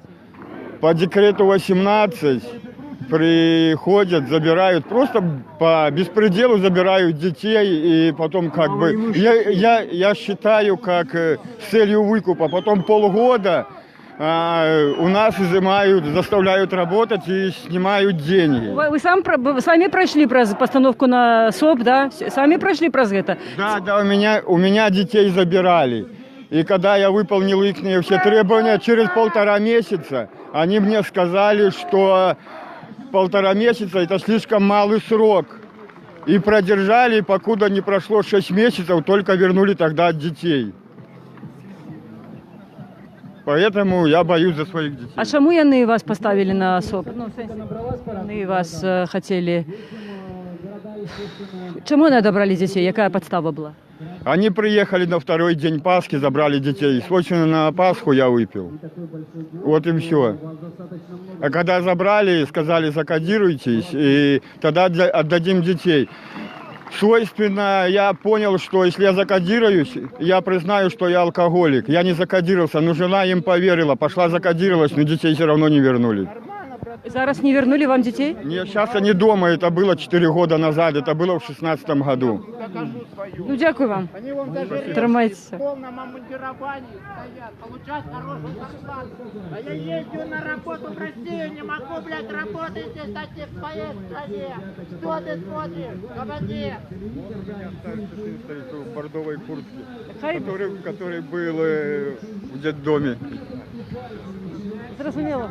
По декрету 18 приходят, забирают, просто по беспределу забирают детей, и потом как бы, я считаю, как с целью выкупа, потом полгода у нас изымают, заставляют работать и снимают деньги. Вы сами прошли про постановку на СОП, да? Сами прошли про это? Да, у меня детей забирали. И когда я выполнил их все требования, через 1,5 месяца, они мне сказали, что 1,5 месяца это слишком малый срок. И продержали, покуда не прошло 6 месяцев, только вернули тогда детей. Поэтому я боюсь за своих детей. А чому вони вас поставили на СОП? Ну, вони вас хотели Чому не отобрали дітей? Яка підстава була? Они приехали на второй день Пасхи, забрали детей. Срочно на Пасху я выпил. Вот и все. А когда забрали, сказали, закодируйтесь, и тогда отдадим детей. Свойственно я понял, что если я закодируюсь, я признаю, что я алкоголик. Я не закодировался, но жена им поверила, пошла закодировалась, но детей все равно не вернули. Зараз не вернули вам детей? Нет, сейчас они дома, это было 4 года назад, это было в 2016 году. Ну, дякую вам. Они вон даже Тримайтеся. в полном обмундировании стоят, получают хорошую зарплату. А я езжу на работу в Россию, не могу, блядь, работать здесь, а ты в своей стране. Что ты смотришь? Говори. В бордовой куртке, который был в детдоме. Зрозуміло.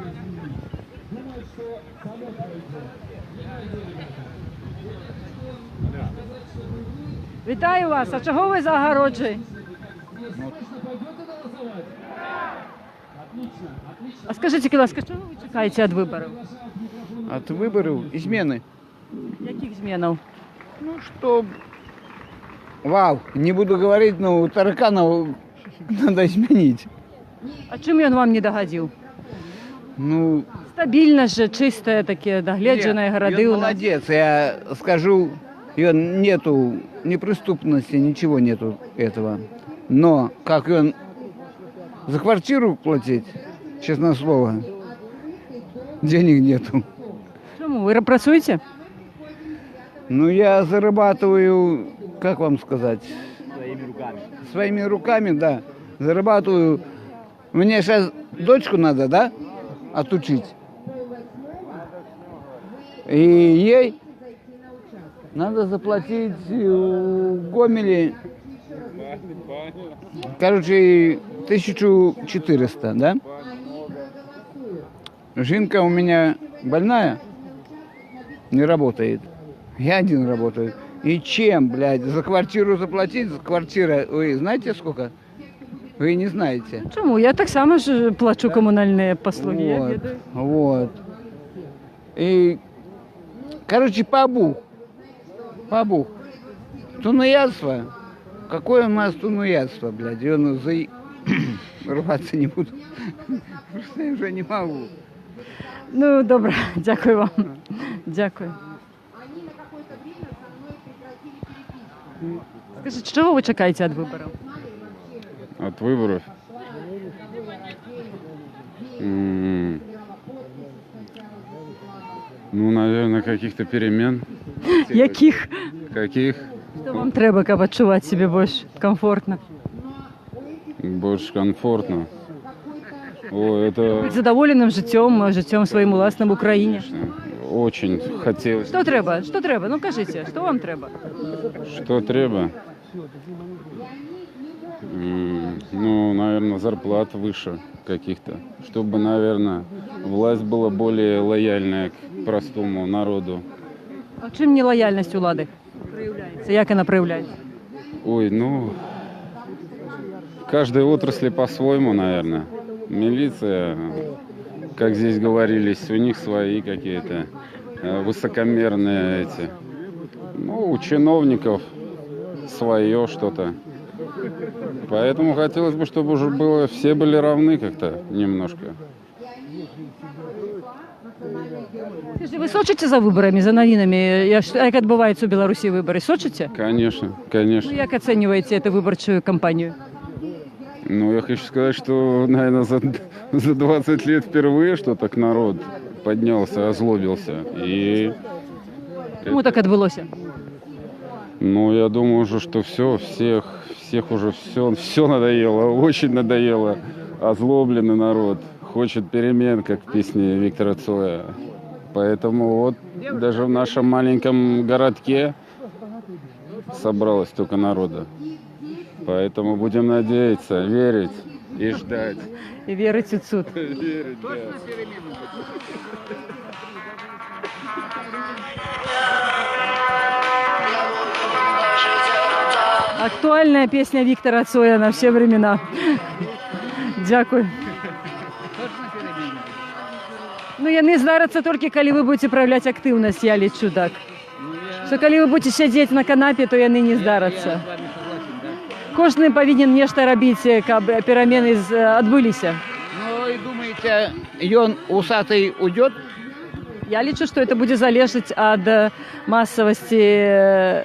Вітаю вас. А чого ви за огороджі? А скажіть, будь ласка, чого ви чекаєте від виборів? От выборов измены. Яких змінів? Ну, что... Вау, не буду говорить, но тараканов надо изменить. А чим він вам не догодив? Ну... Стабільне ж, чисте таке, догледжене городи он у нас. молодец, я скажу, он нету ни преступности, ничего нету этого. Но как он за квартиру платить, честное слово, денег нету. Чому? Ви працюєте? Ну, я зарабатываю, как вам сказать? Своими руками, да. Зарабатываю. Мне сейчас дочку надо, да, отучить. И ей надо заплатить в Гомеле, короче, 1400, да? Жинка у меня больная, не работает. Я один работаю. И чем, блядь, за квартиру заплатить? Квартира, вы знаете сколько? Вы не знаете. Чому? Я так само ж плачу комунальні послуги. Я Вот, відаю. вот. И, короче, побух. Тунеядство. Какое у нас тунеядство, блядь? Я рваться не буду. Просто я уже не могу. Ну, добре, дякую вам. Дякую. Скажіть, чого ви чекаєте від виборів? От выборов? Ну, наверное, каких-то перемен. Яких? Каких? Що вам треба, щоб відчувати себе більш комфортно? Больше комфортно. О, это Бути задоволеним життям своїм власним в Україні. очень хотелось. Що треба? Що треба? Ну, кажіть, що вам треба? Что треба? Ну, наверное, зарплат выше каких-то. Чтобы, наверное, власть была более лояльная к простому народу. А чим нелояльність влади проявляється? Як вона проявляється? Ой, ну, в каждой отрасли по-своему, наверное. Милиция, как здесь говорились, у них свои какие-то высокомерные эти. Ну, у чиновников свое что-то. Поэтому хотелось бы, чтобы уже было, все были равны как-то немножко. Скажіть, ви сочите за виборами, за новинами? Як відбуваються у Білорусі вибори? Сочите? Конечно, конечно. Ну, як оцінюєте цю виборчу кампанію? Ну, я хочу сказать, что, наверное, за 20 лет впервые, что так народ поднялся, озлобился. И... Чому так відбулося? Ну, я думаю уже, что всех уже все надоело, очень надоело. Озлобленный народ, хочет перемен, как в песне Виктора Цоя. Поэтому вот даже в нашем маленьком городке собралось столько народа. Поэтому будем надеяться, верить и ждать. І вірити в суд. Верить, да. Актуальная песня Виктора Цоя на все времена. Дякую. Ну, яны здараться тільки, коли ви будете проявляти активність, я лічу так. Што калі вы будете сядзець на канапе, то яны не здараться. Кожны павінен нешта рабіць, каб перамены адбыліся. Ну и думаете, он усатый уйдет? Я лічу, што это будзе залежаць ад масавасці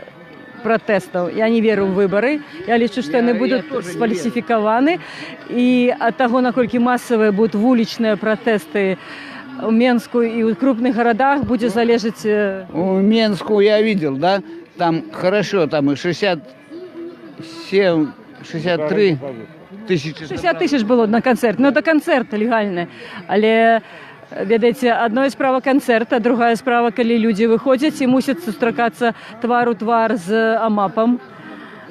протестаў. Я не веру ў выбары. Я лічу, што яны будуць сфальсіфікаваны. І ад таго, наколькі масавыя будуць вулічныя пратэсты в Менску и в крупных городах, будет залежать... В Менску я видел, да? Там хорошо, там и 67, 63 тысячи. 60 тысяч было на концерт. Ну, это концерт легальный. Але, ведаеце, одна справа концерта, другая справа, калі люди выходят и мусят сустракаться твар у твар з АМАПом,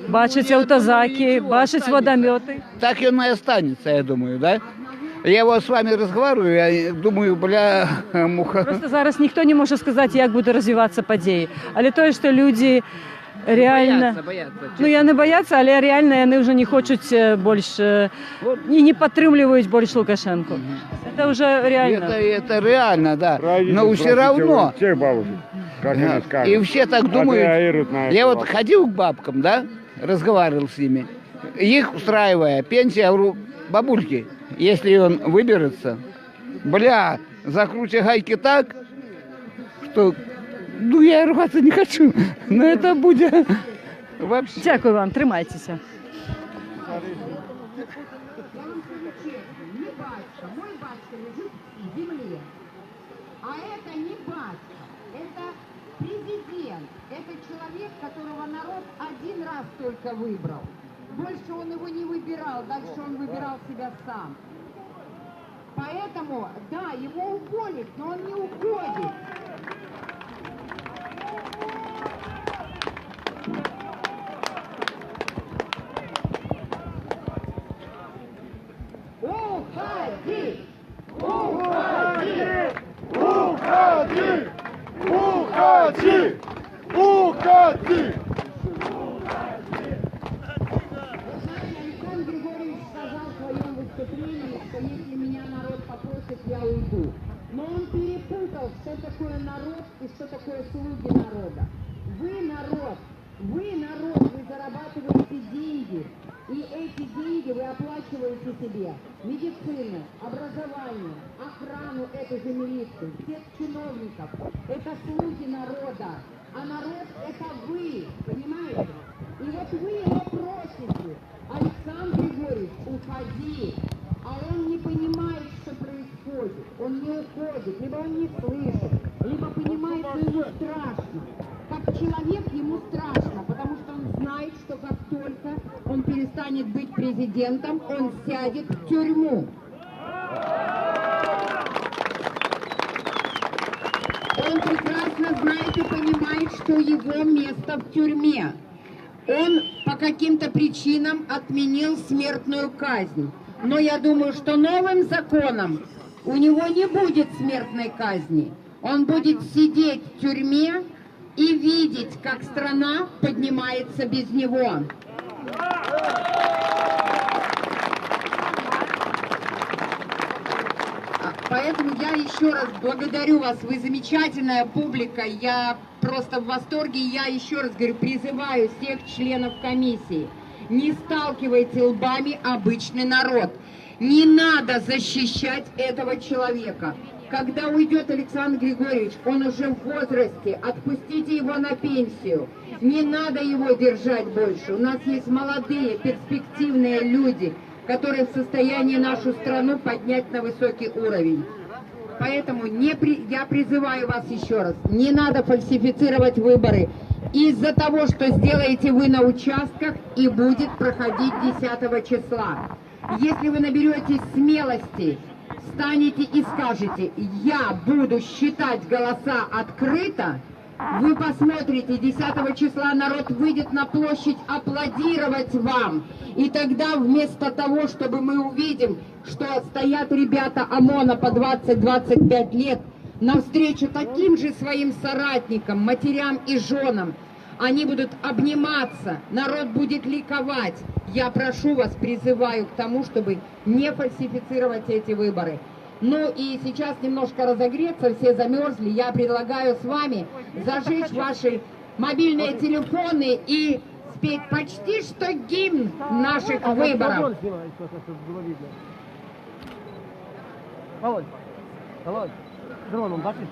бачить автозаки, бачить водометы. Так и он и останется, я думаю, да? Я вот с вами разговариваю, я думаю, бля, муха. Просто зараз ніхто не може сказати, як буде розвиватися події. Але то, що люди реально... Боятся. Ну, я не бояться, але реально вони вже не хочуть більше, не підтримують більше Лукашенко. Это уже реально. Это реально, да. Но все равно. Всех бабушек, как они скажут. И все так думают. Я вот ходил к бабкам, да, разговаривал с ними. Их устраивая пенсия, я говорю, бабульки, если он выберется, бля, закручивай гайки так, что, ну, я рваться не хочу, но это будет вообще. Дякую вам, тримайтеся. А это не батька, это президент, это человек, которого народ один раз только выбрал. Больше он его не выбирал, дальше он выбирал себя сам. Поэтому, да, его уволят, но он не уходит. Уходи! Уходи! Уходи! Уходи! Уходи! Александр Григорьевич сказал в своем выступлении, что если меня народ попросит, я уйду. Но он перепутал, что такое народ и что такое слуги народа. Вы народ, вы зарабатываете деньги. И эти деньги вы оплачиваете себе медицину, образование, охрану этой же милиции, всех чиновников. Это слуги народа. А народ это вы, понимаете? И вот вы его просите, Александр Григорьевич, уходи. А он не понимает, что происходит. Он не уходит, либо он не слышит, либо понимает, что ему страшно. Как человек ему страшно, потому что он знает, что как только он перестанет быть президентом, он сядет в тюрьму. Он прекрасно знает и понимает, что его место в тюрьме. Он по каким-то причинам отменил смертную казнь. Но я думаю, что новым законом у него не будет смертной казни. Он будет сидеть в тюрьме и видеть, как страна поднимается без него. Поэтому я еще раз благодарю вас, вы замечательная публика, я просто в восторге, я еще раз говорю, призываю всех членов комиссии, не сталкивайте лбами обычный народ, не надо защищать этого человека. Когда уйдет Александр Григорьевич, он уже в возрасте, отпустите его на пенсию, не надо его держать больше, у нас есть молодые, перспективные люди, которые в состоянии нашу страну поднять на высокий уровень. Поэтому я призываю вас еще раз, не надо фальсифицировать выборы из-за того, что сделаете вы на участках и будет проходить 10 числа. Если вы наберетесь смелости, встанете и скажете, я буду считать голоса открыто, вы посмотрите, 10 числа народ выйдет на площадь аплодировать вам. И тогда вместо того, чтобы мы увидим, что стоят ребята ОМОНа по 20-25 лет, навстречу таким же своим соратникам, матерям и женам, они будут обниматься, народ будет ликовать. Я прошу вас, призываю к тому, чтобы не фальсифицировать эти выборы. Ну и сейчас немножко разогреться, все замерзли. Я предлагаю с вами зажечь ваши мобильные телефоны и спеть почти что гимн наших выборов. Володь, Володь, дроном бачиш?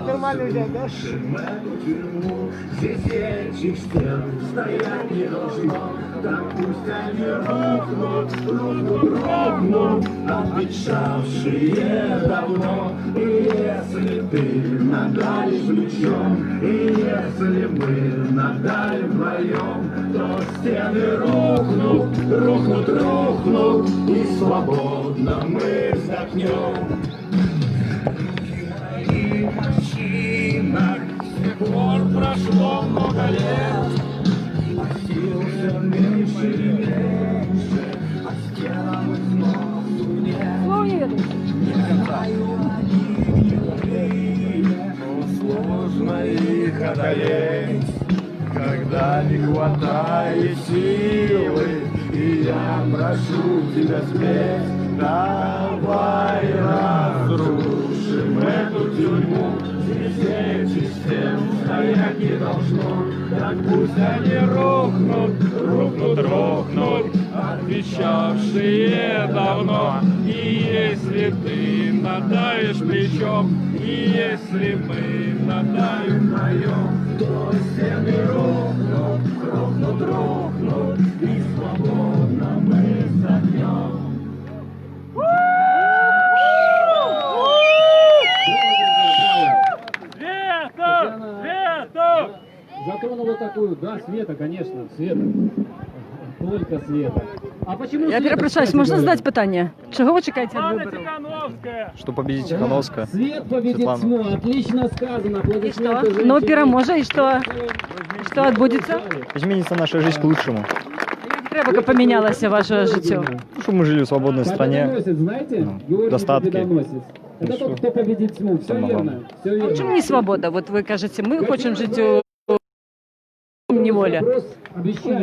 Нормально взять, да? Здесь этих стен стоять не должно, так пусть они рухнут, обветшавшие давно. И если ты надали плечом, и если мы надали вдвоем, то стены рухнут, и свободно мы вздохнем. Мужчинах с тех пор прошло много лет, сил все меньше и меньше, а стенам и сносу нет. Не знаю, они юные, но сложно их одолеть, когда не хватает силы, и я прошу тебя спеть, давай разрушим эту тюрьму. Здесь этих стен стоять не должно, так пусть они рухнут, отвечавшие давно. И если ты надавишь плечом, и если мы надавим вдвоем, то стены рухнут, и свободно мы вздохнем. Затронула такую, да, Света, конечно, Света. Только Света. А почему Я Света, перепрошуюсь, кстати можна говоря? задати питання? Чого ви чекаєте від виборів? Что победит Тихановская. Свет победит Светлана. тьму, отлично сказано. І що? Ну, переможе, і що? Що відбудеться? Изменится наша жизнь к лучшему. Треба, щоб помінялося ваше життя. Ну, чтобы мы жили в свободной стране. Победоносец, знаете? Георгий достатки. Победоносец. Это тот, кто победит тьму. Все Самое верно. главное. Все верно. Чому не свобода? Вот вы кажете, мы хотим жить у неволе.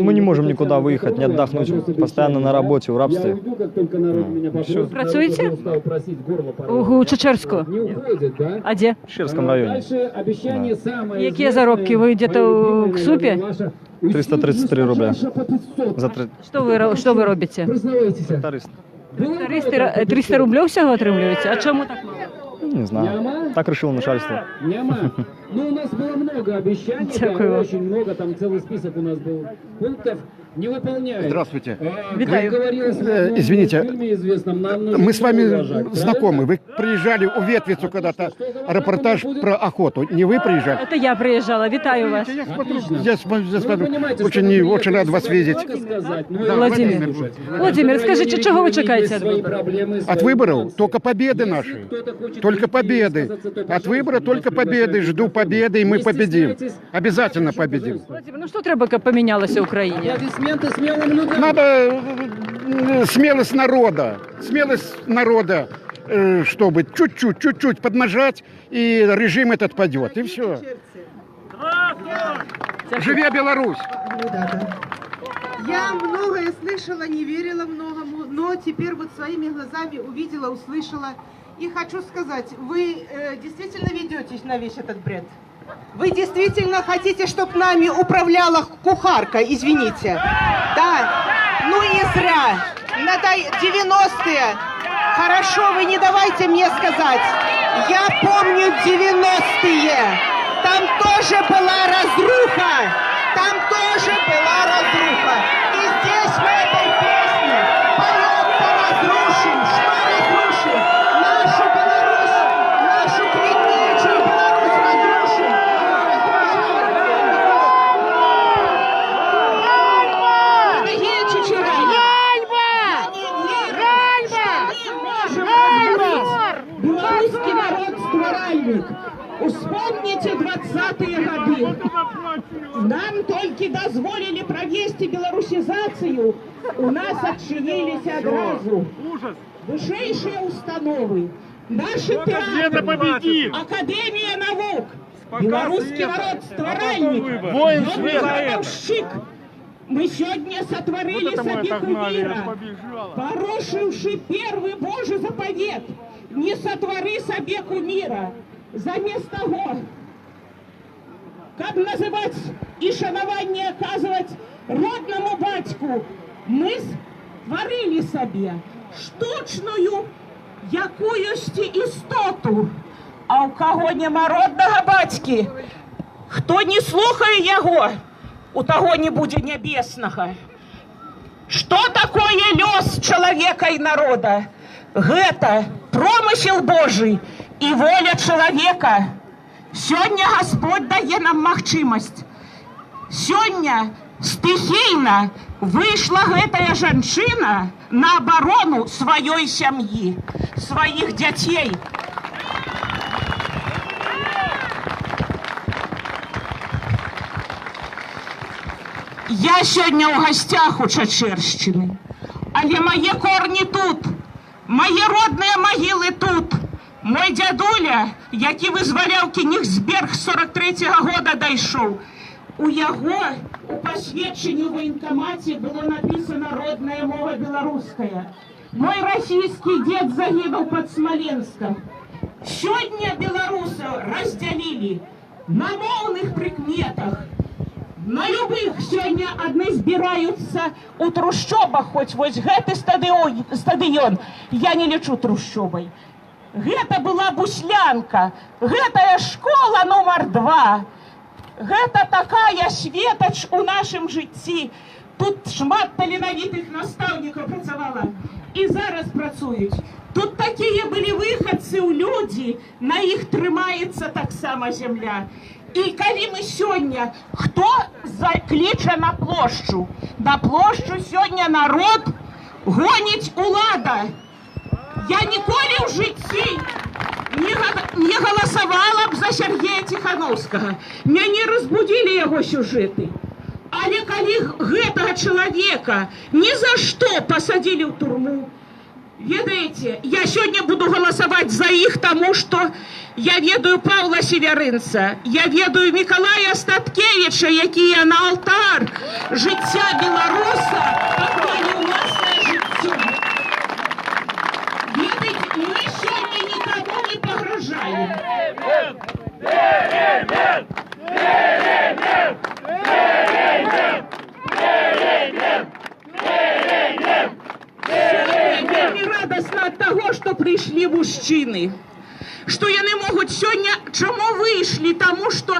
Мы не можем никуда выехать, не отдохнуть. Постоянно на работе, в рабстве. Я уйду, как только народ меня попросит. Працюєте? Народ стал просить горло порвать. У Чечерську? Не уходит, да? А де? В Ширском районе. Дальше обещание самое Які заробки? Ви где-то в СУПі? 333 рубля. За Що ви робите? Признавайтесь. тракторист. 300 рублів всього отримуєте? А чому так мало? Не знаю. Так решило начальство. Няма. Ну, у нас было много обещаний, да, Дякую. очень много, там целый список у нас был пунктов, не выполняют. Здравствуйте. Витаю. Как говорилось в одном Извините, фильме известном, нам нужно Мы с вами уважать, знакомы. Вы приезжали в Ветвицу когда-то, репортаж про охоту. Не вы приезжали? Это я приїжджала. Вітаю вас. Я смотрю, Отлично. я смотрю, Вы понимаете, что очень, вы очень рад вас приехали видеть. не только сказать, но и Да, Владимир. Владимир. Владимир, скажите, чего вы чекаете от свои выборов? проблемы, От свои выборов нюансы. только победы Если наши. кто-то хочет Только прийти и победы. высказаться, то, От пожалуйста, выбора только вас победы. приглашаю. Жду победы, и мы Не победим. стесняйтесь. Обязательно победим. Владимир, ну що треба, щоб помінялося в Україні? Аплодисменты смелым людям. Надо смелость народа, чтобы чуть-чуть поднажать, и режим этот падет. И все. Живе Беларусь! Я многое слышала, не верила многому, но теперь вот своими глазами увидела, услышала. И хочу сказать, вы действительно ведетесь на весь этот бред? Вы действительно хотите, чтобы нами управляла кухарка, извините? Да? Ну и зря. Надо 90-е. Хорошо, вы не давайте мне сказать. Я помню 90-е. Там тоже была разруха. Там тоже была разруха. И здесь в этой песне поется разрушим. Что разрушим? Нашу Беларусь, нашу преднечую Беларусь разрушим. Дорогие чечеряне, белорусский народ створальник. Вспомните 20-е годы. Нам только дозволили провести белорусизацию, у нас отчинились одразу. Высшие установы, Наши театры, Академия наук, белорусский народ стваральник, Воин ён света. грабовщик. Мы сегодня сотворили себе кумира, порушивши первый Божий заповед. Не сотвори себе кумира. Замест того, как называть и шанование оказывать родному батьку, мы створили себе штучную якуюсь істоту. А у кого нема родного батьки, хто не слухає його, у того не буде небесного. Что такое лёс человека и народа? Гэта промысел Божий и воля человека. Сёння Господь дае нам магчымасць. Сёння стыхійна выйшла гэтая жанчына на абарону сваёй сям'і, сваіх дзяцей. Я сёння ў гасцях у Чачэршчыны, але мае корні тут, мае родныя магілы тут. Мой дзядуля, які вызваляў Кенігсберг 43-го года, дайшоў. У яго у пасведчанні ў военкамаце было написана родная мова беларуская. Мой расійскі дзед загінуў пад Смаленском. Сёння беларусаў раздзялілі на моўных прыкметах. На любых сёння адны збіраюцца у трушчобах, хоць вось гэты стадыён я не лічу трушчобай. Гэта была буслянка, гэтая школа нумар 2. Гэта такая светач у нашым жыцці. Тут шмат таленавітых настаўнікаў працавала і зараз працуюць. Тут такія былі выхадцы ў людзі, на іх трымаецца таксама зямля. І калі мы сёння, хто закліча на плошчу? На плошчу сёння народ гоніць улада. Я ніколі ў жыцці не галасавала б за Сергея Ціхановскага. Мяне разбудзілі яго сюжэты. Але калі гэтага чалавека ні за што пасадзілі ў турму, ведаеце, я сёння буду галасаваць за іх, таму што я ведаю Паўла Северынца, я ведаю Мікалая Статкевіча, якія на алтар жыцця беларуса паклалі ўласнае жыццё. Ведаеце, мы сёння нікому не пагражаем. Вельмі радасна ад таго, што прыйшлі мужчыны. Што яны могуць сёння, чаму выйшлі? Таму што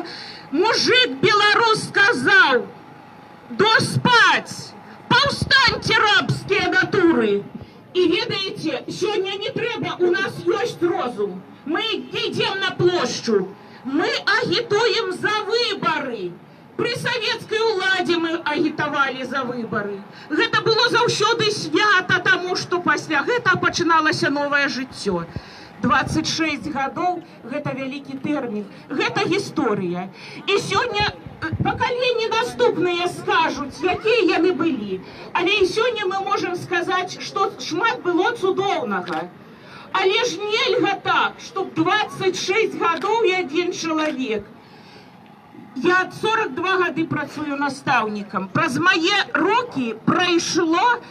мужик беларус сказаў: доспаць, паўстаньце рабскія натуры. І ведаеце, сёння не трэба, у нас ёсць розум. Мы ідзем на плошчу, мы агітуем за выбары. Пры савецкай уладзе мы агітавалі за выбары. Гэта было заўсёды свята, таму што пасля гэта пачыналася новае жыццё. 26 гадоў – гэта вялікі тэрмін, гэта гісторыя. І сёння пакаленні наступныя скажуць, якія яны былі. Але і сёння мы можам сказаць, што шмат было цудоўнага. Але ж нельга так, што 26 гадоў і адзін чалавек. Я 42 гады працую настаўнікам. Праз мае рукі прайшло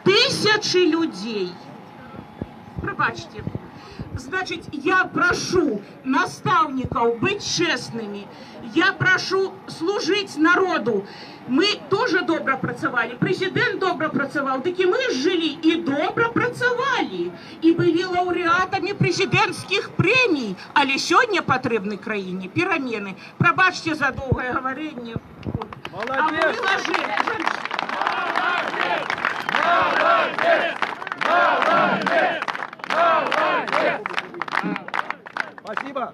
тысячы людзей. Прабачце. Значит, я прошу наставников быть честными. Я прошу служить народу. Мы тоже добро працавали. Президент добро працавал. Так и мы жили и добро працавали. И были лауреатами президентских премий. Але сегодня потребны краине перемены. Пробачьте за долгое говорение. А мы ложили. Молодец! Молодец! Молодец! Спасибо.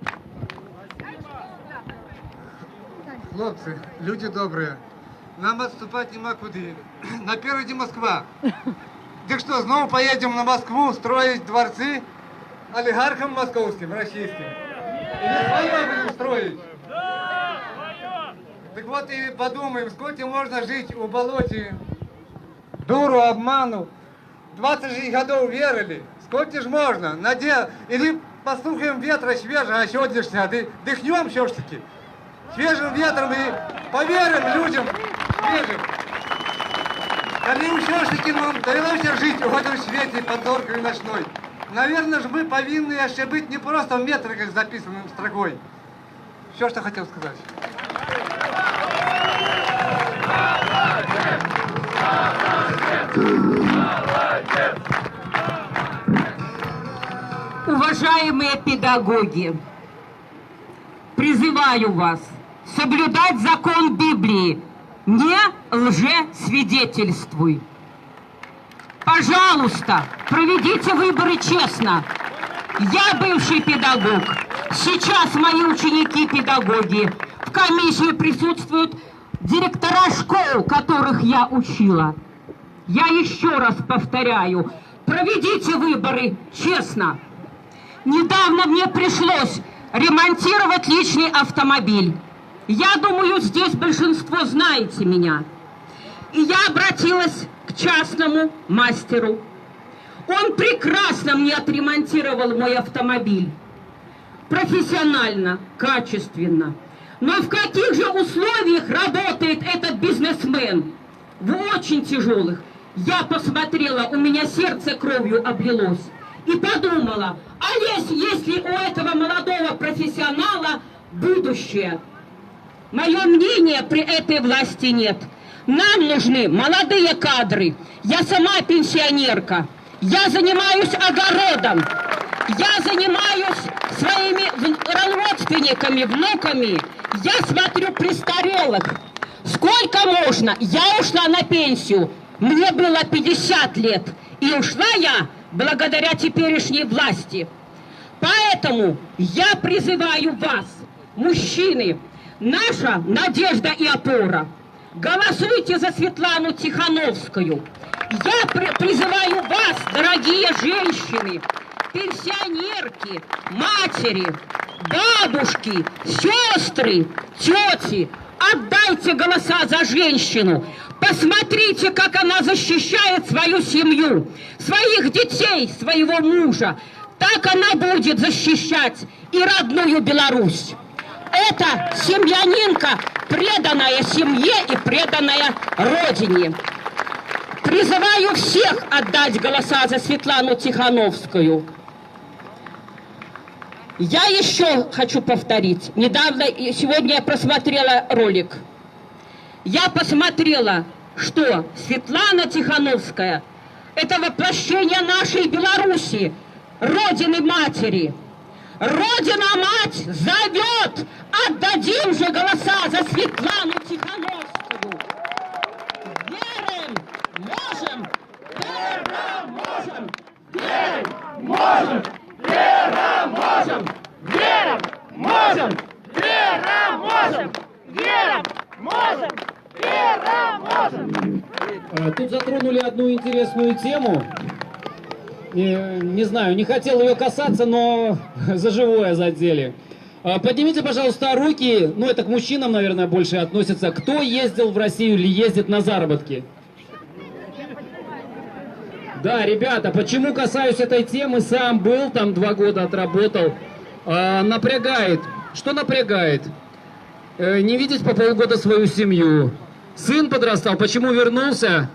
Хлопцы, люди добрые, нам отступать нема куды. Напереди Москва. Так что, снова поедем на Москву строить дворцы олигархам московским, российским? Или свое будем строить? Так вот и подумаем, сколько можно жить у болоте. Дуру, обману. 26 годов верили, Сколько ж можно? Или послухаем ветра свежего сегодняшнего, дыхнем все-таки свежим ветром и поверим людям свежим. Коли все-таки нам довелось жить в этом свете подоркой ночной, наверное же мы повинны еще быть не просто в метриках записанным строкой. Все, что хотел сказать. Уважаемые педагоги, призываю вас соблюдать закон Библии. Не лжесвидетельствуй. Пожалуйста, проведите выборы честно. Я бывший педагог. Сейчас мои ученики-педагоги. В комиссии присутствуют директора школ, которых я учила. Я еще раз повторяю, проведите выборы честно. Недавно мне пришлось ремонтировать личный автомобиль. Я думаю, здесь большинство знаете меня. И я обратилась к частному мастеру. Он прекрасно мне отремонтировал мой автомобиль. Профессионально, качественно. Но в каких же условиях работает этот бизнесмен? В очень тяжелых. Я посмотрела, у меня сердце кровью облилось. И подумала, а если у этого молодого профессионала будущее? Мое мнение при этой власти нет. Нам нужны молодые кадры. Я сама пенсионерка. Я занимаюсь огородом. Я занимаюсь своими родственниками, внуками. Я смотрю престарелых. Сколько можно? Я ушла на пенсию. Мне было 50 лет. И ушла я благодаря теперешней власти. Поэтому я призываю вас, мужчины, наша надежда и опора. Голосуйте за Светлану Тихановскую. Я призываю вас, дорогие женщины, пенсионерки, матери, бабушки, сестры, тети, отдайте голоса за женщину. Посмотрите, как она защищает свою семью, своих детей, своего мужа. Так она будет защищать и родную Беларусь. Это семьянинка, преданная семье и преданная родине. Призываю всех отдать голоса за Светлану Тихановскую. Я еще хочу повторить. Сегодня я просмотрела ролик. Я посмотрела, что Светлана Тихановская – это воплощение нашей Беларуси, Родины-матери. Родина-мать зовет, отдадим же голоса за Светлану Тихановскую. Верим, можем, верим, можем, верим, можем, верим, можем, верим, можем, верим, можем, верим, можем, верим, можем. Тут затронули одну интересную тему. Не знаю, не хотел ее касаться, но за живое задели. Поднимите, пожалуйста, руки, ну это к мужчинам, наверное, больше относится. Кто ездил в Россию или ездит на заработки? Да, ребята, почему касаюсь этой темы? Сам был, там 2 года отработал. Напрягает. Что напрягает? Не видеть по полгода свою семью. Сын подрастал. Почему вернулся?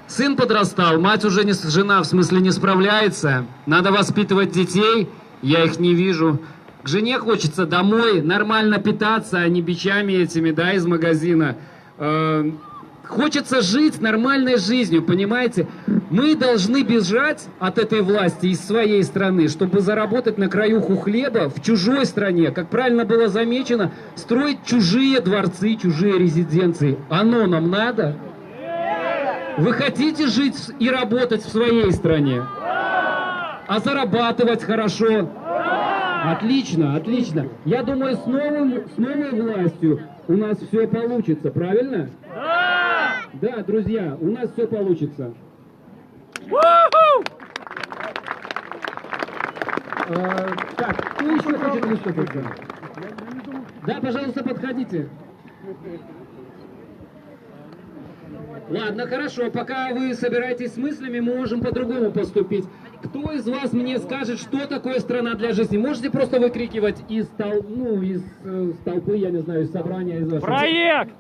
Сын подрастал, мать уже жена, в смысле, не справляется. Надо воспитывать детей, я их не вижу. К жене хочется домой, нормально питаться, а не бичами этими, да, из магазина. Хочется жить нормальной жизнью, понимаете? Мы должны бежать от этой власти из своей страны, чтобы заработать на краюху хлеба в чужой стране. Как правильно было замечено, строить чужие дворцы, чужие резиденции. Оно нам надо? Вы хотите жить и работать в своей стране? А зарабатывать хорошо? Отлично, отлично. Я думаю, с новой властью у нас все получится, правильно? Да! Да, друзья, у нас все получится. Так, кто еще хочет выступить? Да, пожалуйста, подходите. Ладно, хорошо, пока вы собираетесь с мыслями, мы можем по-другому поступить. Кто из вас мне скажет, что такое страна для жизни? Можете просто выкрикивать из толпы, я не знаю, из собрания, из вашего... Проект!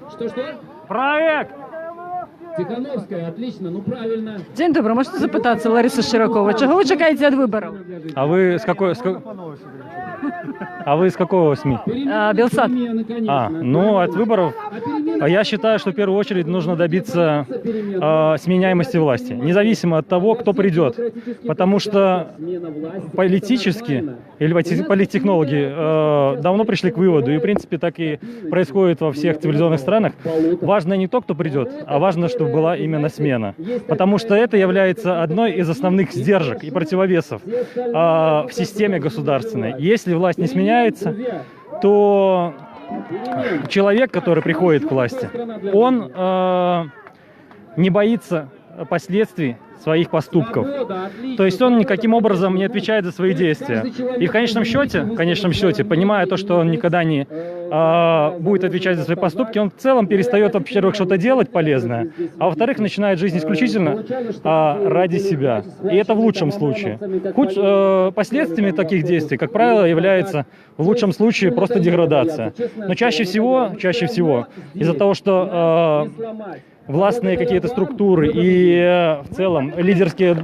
Что? Проект! Тихановская, отлично, ну правильно. Дзень добрый, можете запытаться, Лариса Широкова, чего вы чекаете от выборов? А вы с какой... А вы из какого СМИ? Белсат. Ну, от выборов я считаю, что в первую очередь нужно добиться сменяемости власти, независимо от того, кто придет. Потому что политически, или политтехнологи давно пришли к выводу, и в принципе так и происходит во всех цивилизованных странах, важно не то, кто придет, а важно, чтобы была именно смена. Потому что это является одной из основных сдержек и противовесов в системе государственной. Если власть не сменяется, то человек, который приходит к власти, он не боится последствий своих поступков. То есть он никаким образом не отвечает за свои действия. И в конечном счете, понимая то, что он никогда не будет отвечать за свои поступки, он в целом перестает, во-первых, что-то делать полезное, а во-вторых, начинает жизнь исключительно ради себя. И это в лучшем случае. Последствиями таких действий, как правило, является в лучшем случае просто деградация. Но чаще всего из-за того, что властные какие-то структуры и в целом лидерские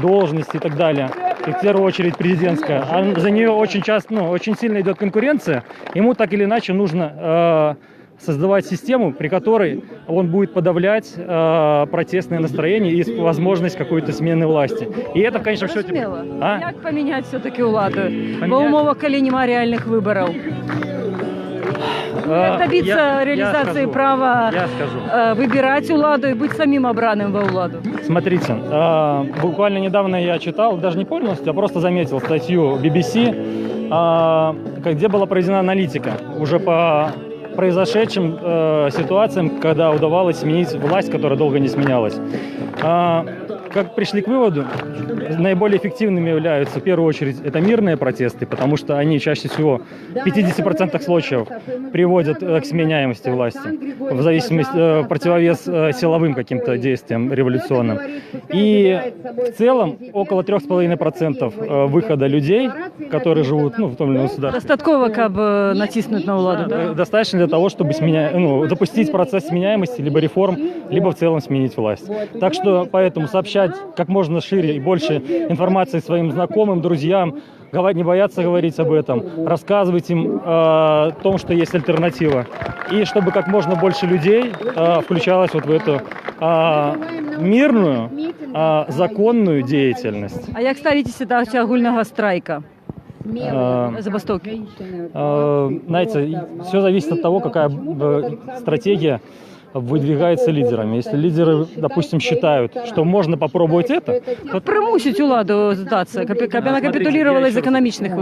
должности и так далее, и в первую очередь президентская, а за нее очень часто, очень сильно идет конкуренция, ему так или иначе нужно создавать систему, при которой он будет подавлять протестные настроения и возможность какой-то смены власти. И это в конечном счете... Як поменять все-таки уладу? Во умовах, коли нема реальных выборов. Как добиться реализации права выбирать уладу и быть самим обранным во уладу? Смотрите, буквально недавно я читал, даже не полностью, а просто заметил статью BBC, где была проведена аналитика уже по произошедшим ситуациям, когда удавалось сменить власть, которая долго не сменялась. Как пришли к выводу, наиболее эффективными являются в первую очередь это мирные протесты, потому что они чаще всего в 50% случаев приводят к сменяемости власти, в зависимости противовес силовым каким-то действиям революционным. И в целом около 3,5% выхода людей, которые живут в том или ином государстве. Достатково, как бы натиснуть на уладу, да? Достаточно для того, чтобы запустить процесс сменяемости, либо реформ, либо в целом сменить власть. Так что поэтому сообщать как можно шире и больше информации своим знакомым, друзьям, не бояться говорить об этом, рассказывать им о том, что есть альтернатива. И чтобы как можно больше людей включалось вот в эту мирную, законную деятельность. А як ставитесь до агульного страйка? Забастовки? Знаете, все зависит от того, какая стратегия выдвигается лидерами. Если лидеры, допустим, считают, что можно попробовать это, то примусить уладу сдаться, как она капитулировала из экономичных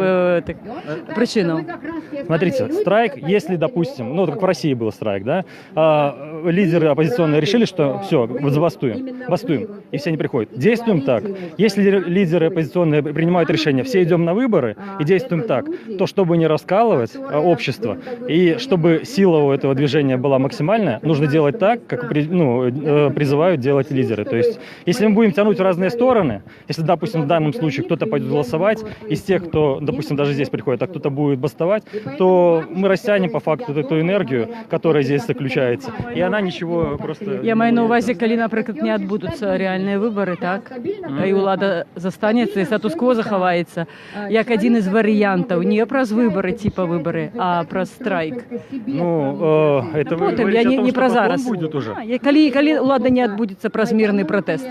причин. Смотрите, страйк, если, допустим, как в России был страйк, да, лидеры оппозиционные решили, что все, бастуем, и все не приходят. Действуем так. Если лидеры оппозиционные принимают решение, все идем на выборы и действуем так, то чтобы не раскалывать общество и чтобы сила у этого движения была максимальная, нужно делать так, как призывают делать лидеры. То есть, если мы будем тянуть в разные стороны, если, допустим, в данном случае кто-то пойдет голосовать, из тех, кто, допустим, даже здесь приходит, а кто-то будет бастовать, то мы растянем по факту эту энергию, которая здесь заключается, и она ничего просто... Я маю на увазі, коли, наприклад, не відбудуться реальні вибори, так? І влада застанеться, і статус-кво заховається, як один із варіантів, не про вибори, типа вибори, а про страйк. Это потім, я не про зараз. Будет уже. Коли влада не відбудеться про мирний протест,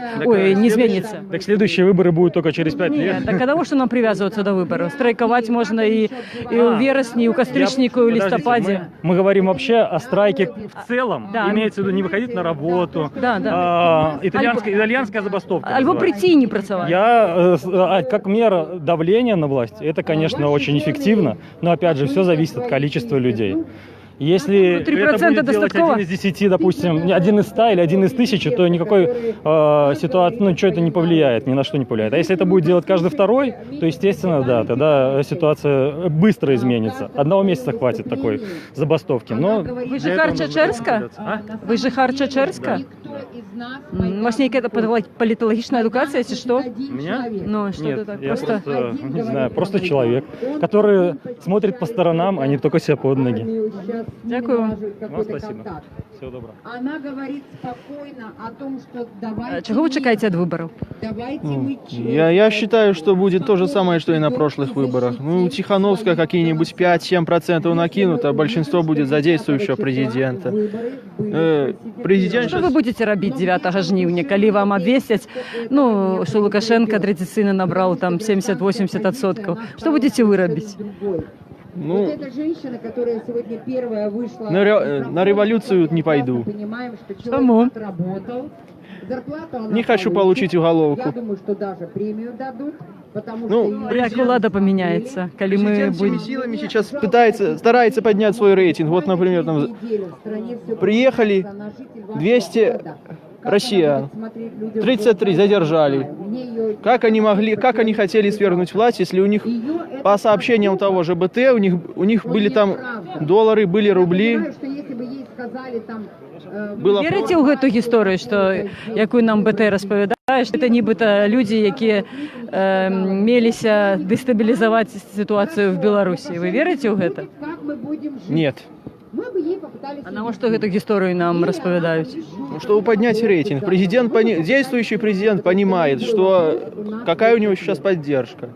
не зміниться. Так следующие выборы будут только через 5 лет. Нет, так а того, что нам привязываться до выборов? Страйковать можно и у вересні, и у костричнику, и у листопаде. Мы говорим вообще о страйке в целом. Да. Имеется в виду не выходить на работу. Да. Итальянская забастовка. Альбо прийти и не працевать. Как мера давления на власть, это, конечно, очень эффективно, но опять же, все зависит от количества людей. Если это 3% будет делать достатково? 1 из 10, допустим, 1 из 100 или 1 из 1000, то никакой ситуации, ну, что это не повлияет, ни на что не повлияет. А если это будет делать каждый второй, то, естественно, да, тогда ситуация быстро изменится. 1 месяца хватит такой забастовки. Но Ви же Харчачерська? Ви же Харчачерська? У вас некая политологичная эдукация, если что? Меня? Ну, что Нет, ты так я просто... не знаю, просто человек, который смотрит по сторонам, а не только себя под ноги. Дякую вам. Вам спасибо. Всего доброго. Она говорит спокойно о том, что давайте... Чего вы чекаете от выборов? Давайте мы Я считаю, что будет то же самое, что и на прошлых выборах. Ну, Тихановская какие-нибудь 5-7% накинут, а большинство будет за действующего президента. Президент Что вы будете робить 9 жнивня, коли вам обвесять, ну, что Лукашенко традиционно набрал там 70-80%? Что будете вы робить? Ну, Вот эта женщина, которая сегодня первая вышла... на революцию не пойду. Понимаем, что Почему? человек отработал. Зарплату она Не хочу получит. получить уголовку. Я думаю, что даже премию дадут, потому Ну, что... Як влада поменяется, коли мы Президент всеми будем... силами сейчас старается поднять свой рейтинг. Вот, например, там приехали 200 россиян, 33 задержали. Как они хотели свергнуть власть, если у них, по сообщениям того же БТ, у них были там доллары, были рубли. Было Вірите у гэту гісторію, що, яку нам БТ розповідає, що це нібито люди, які мелися дестабілізувати ситуацію в Білорусі. Ви вірите у гэта? Нет. А на що гэту гісторію нам розповідають? Ну, чтобы поднять рейтинг. Действующий президент понимает, что какая у него сейчас поддержка.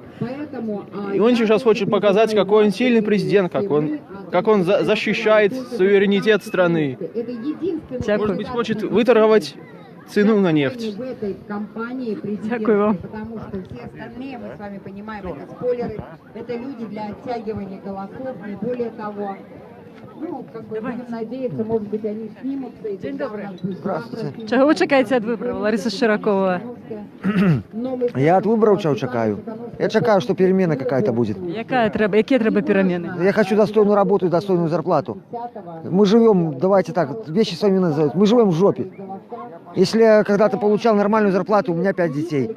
И он сейчас хочет показать, какой он сильный президент, как он защищает суверенитет страны. Может быть, хочет выторговать цену на нефть. Дякую вам. Потому что все остальные, мы с вами понимаем, это спойлеры, это люди для оттягивания голосов, не более того. Ну, как бы будем надеяться, может быть, они снимутся. День добрый. Чого ви чекаєте від виборів, Лариса Широкова? Я от выборов чего чекаю? Я чекаю, что перемена какая-то будет. Які треба переміни? Я хочу достойную работу и достойную зарплату. Мы живем, давайте так, вещи своими назовут, мы живем в жопе. Если я когда-то получал нормальную зарплату, у меня 5 детей.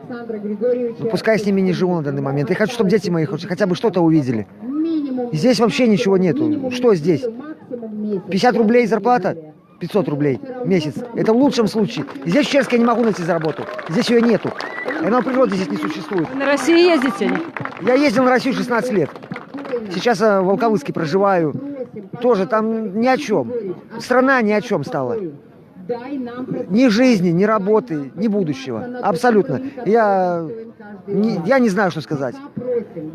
Ну, пускай с ними не живу на данный момент. Я хочу, чтобы дети мои хотя бы что-то увидели. Здесь вообще ничего нету. Что здесь? 50 рублей зарплата? 500 рублей в месяц. Это в лучшем случае. Здесь в Черске я не могу найти заработу. Здесь ее нету. Она в природе здесь не существует. Вы на Россию ездите? Я ездил на Россию 16 лет. Сейчас в Волковыске проживаю. Тоже там ни о чем. Страна ни о чем стала. Ни жизни, ни работы, ни будущего. Абсолютно. Я не знаю, что сказать.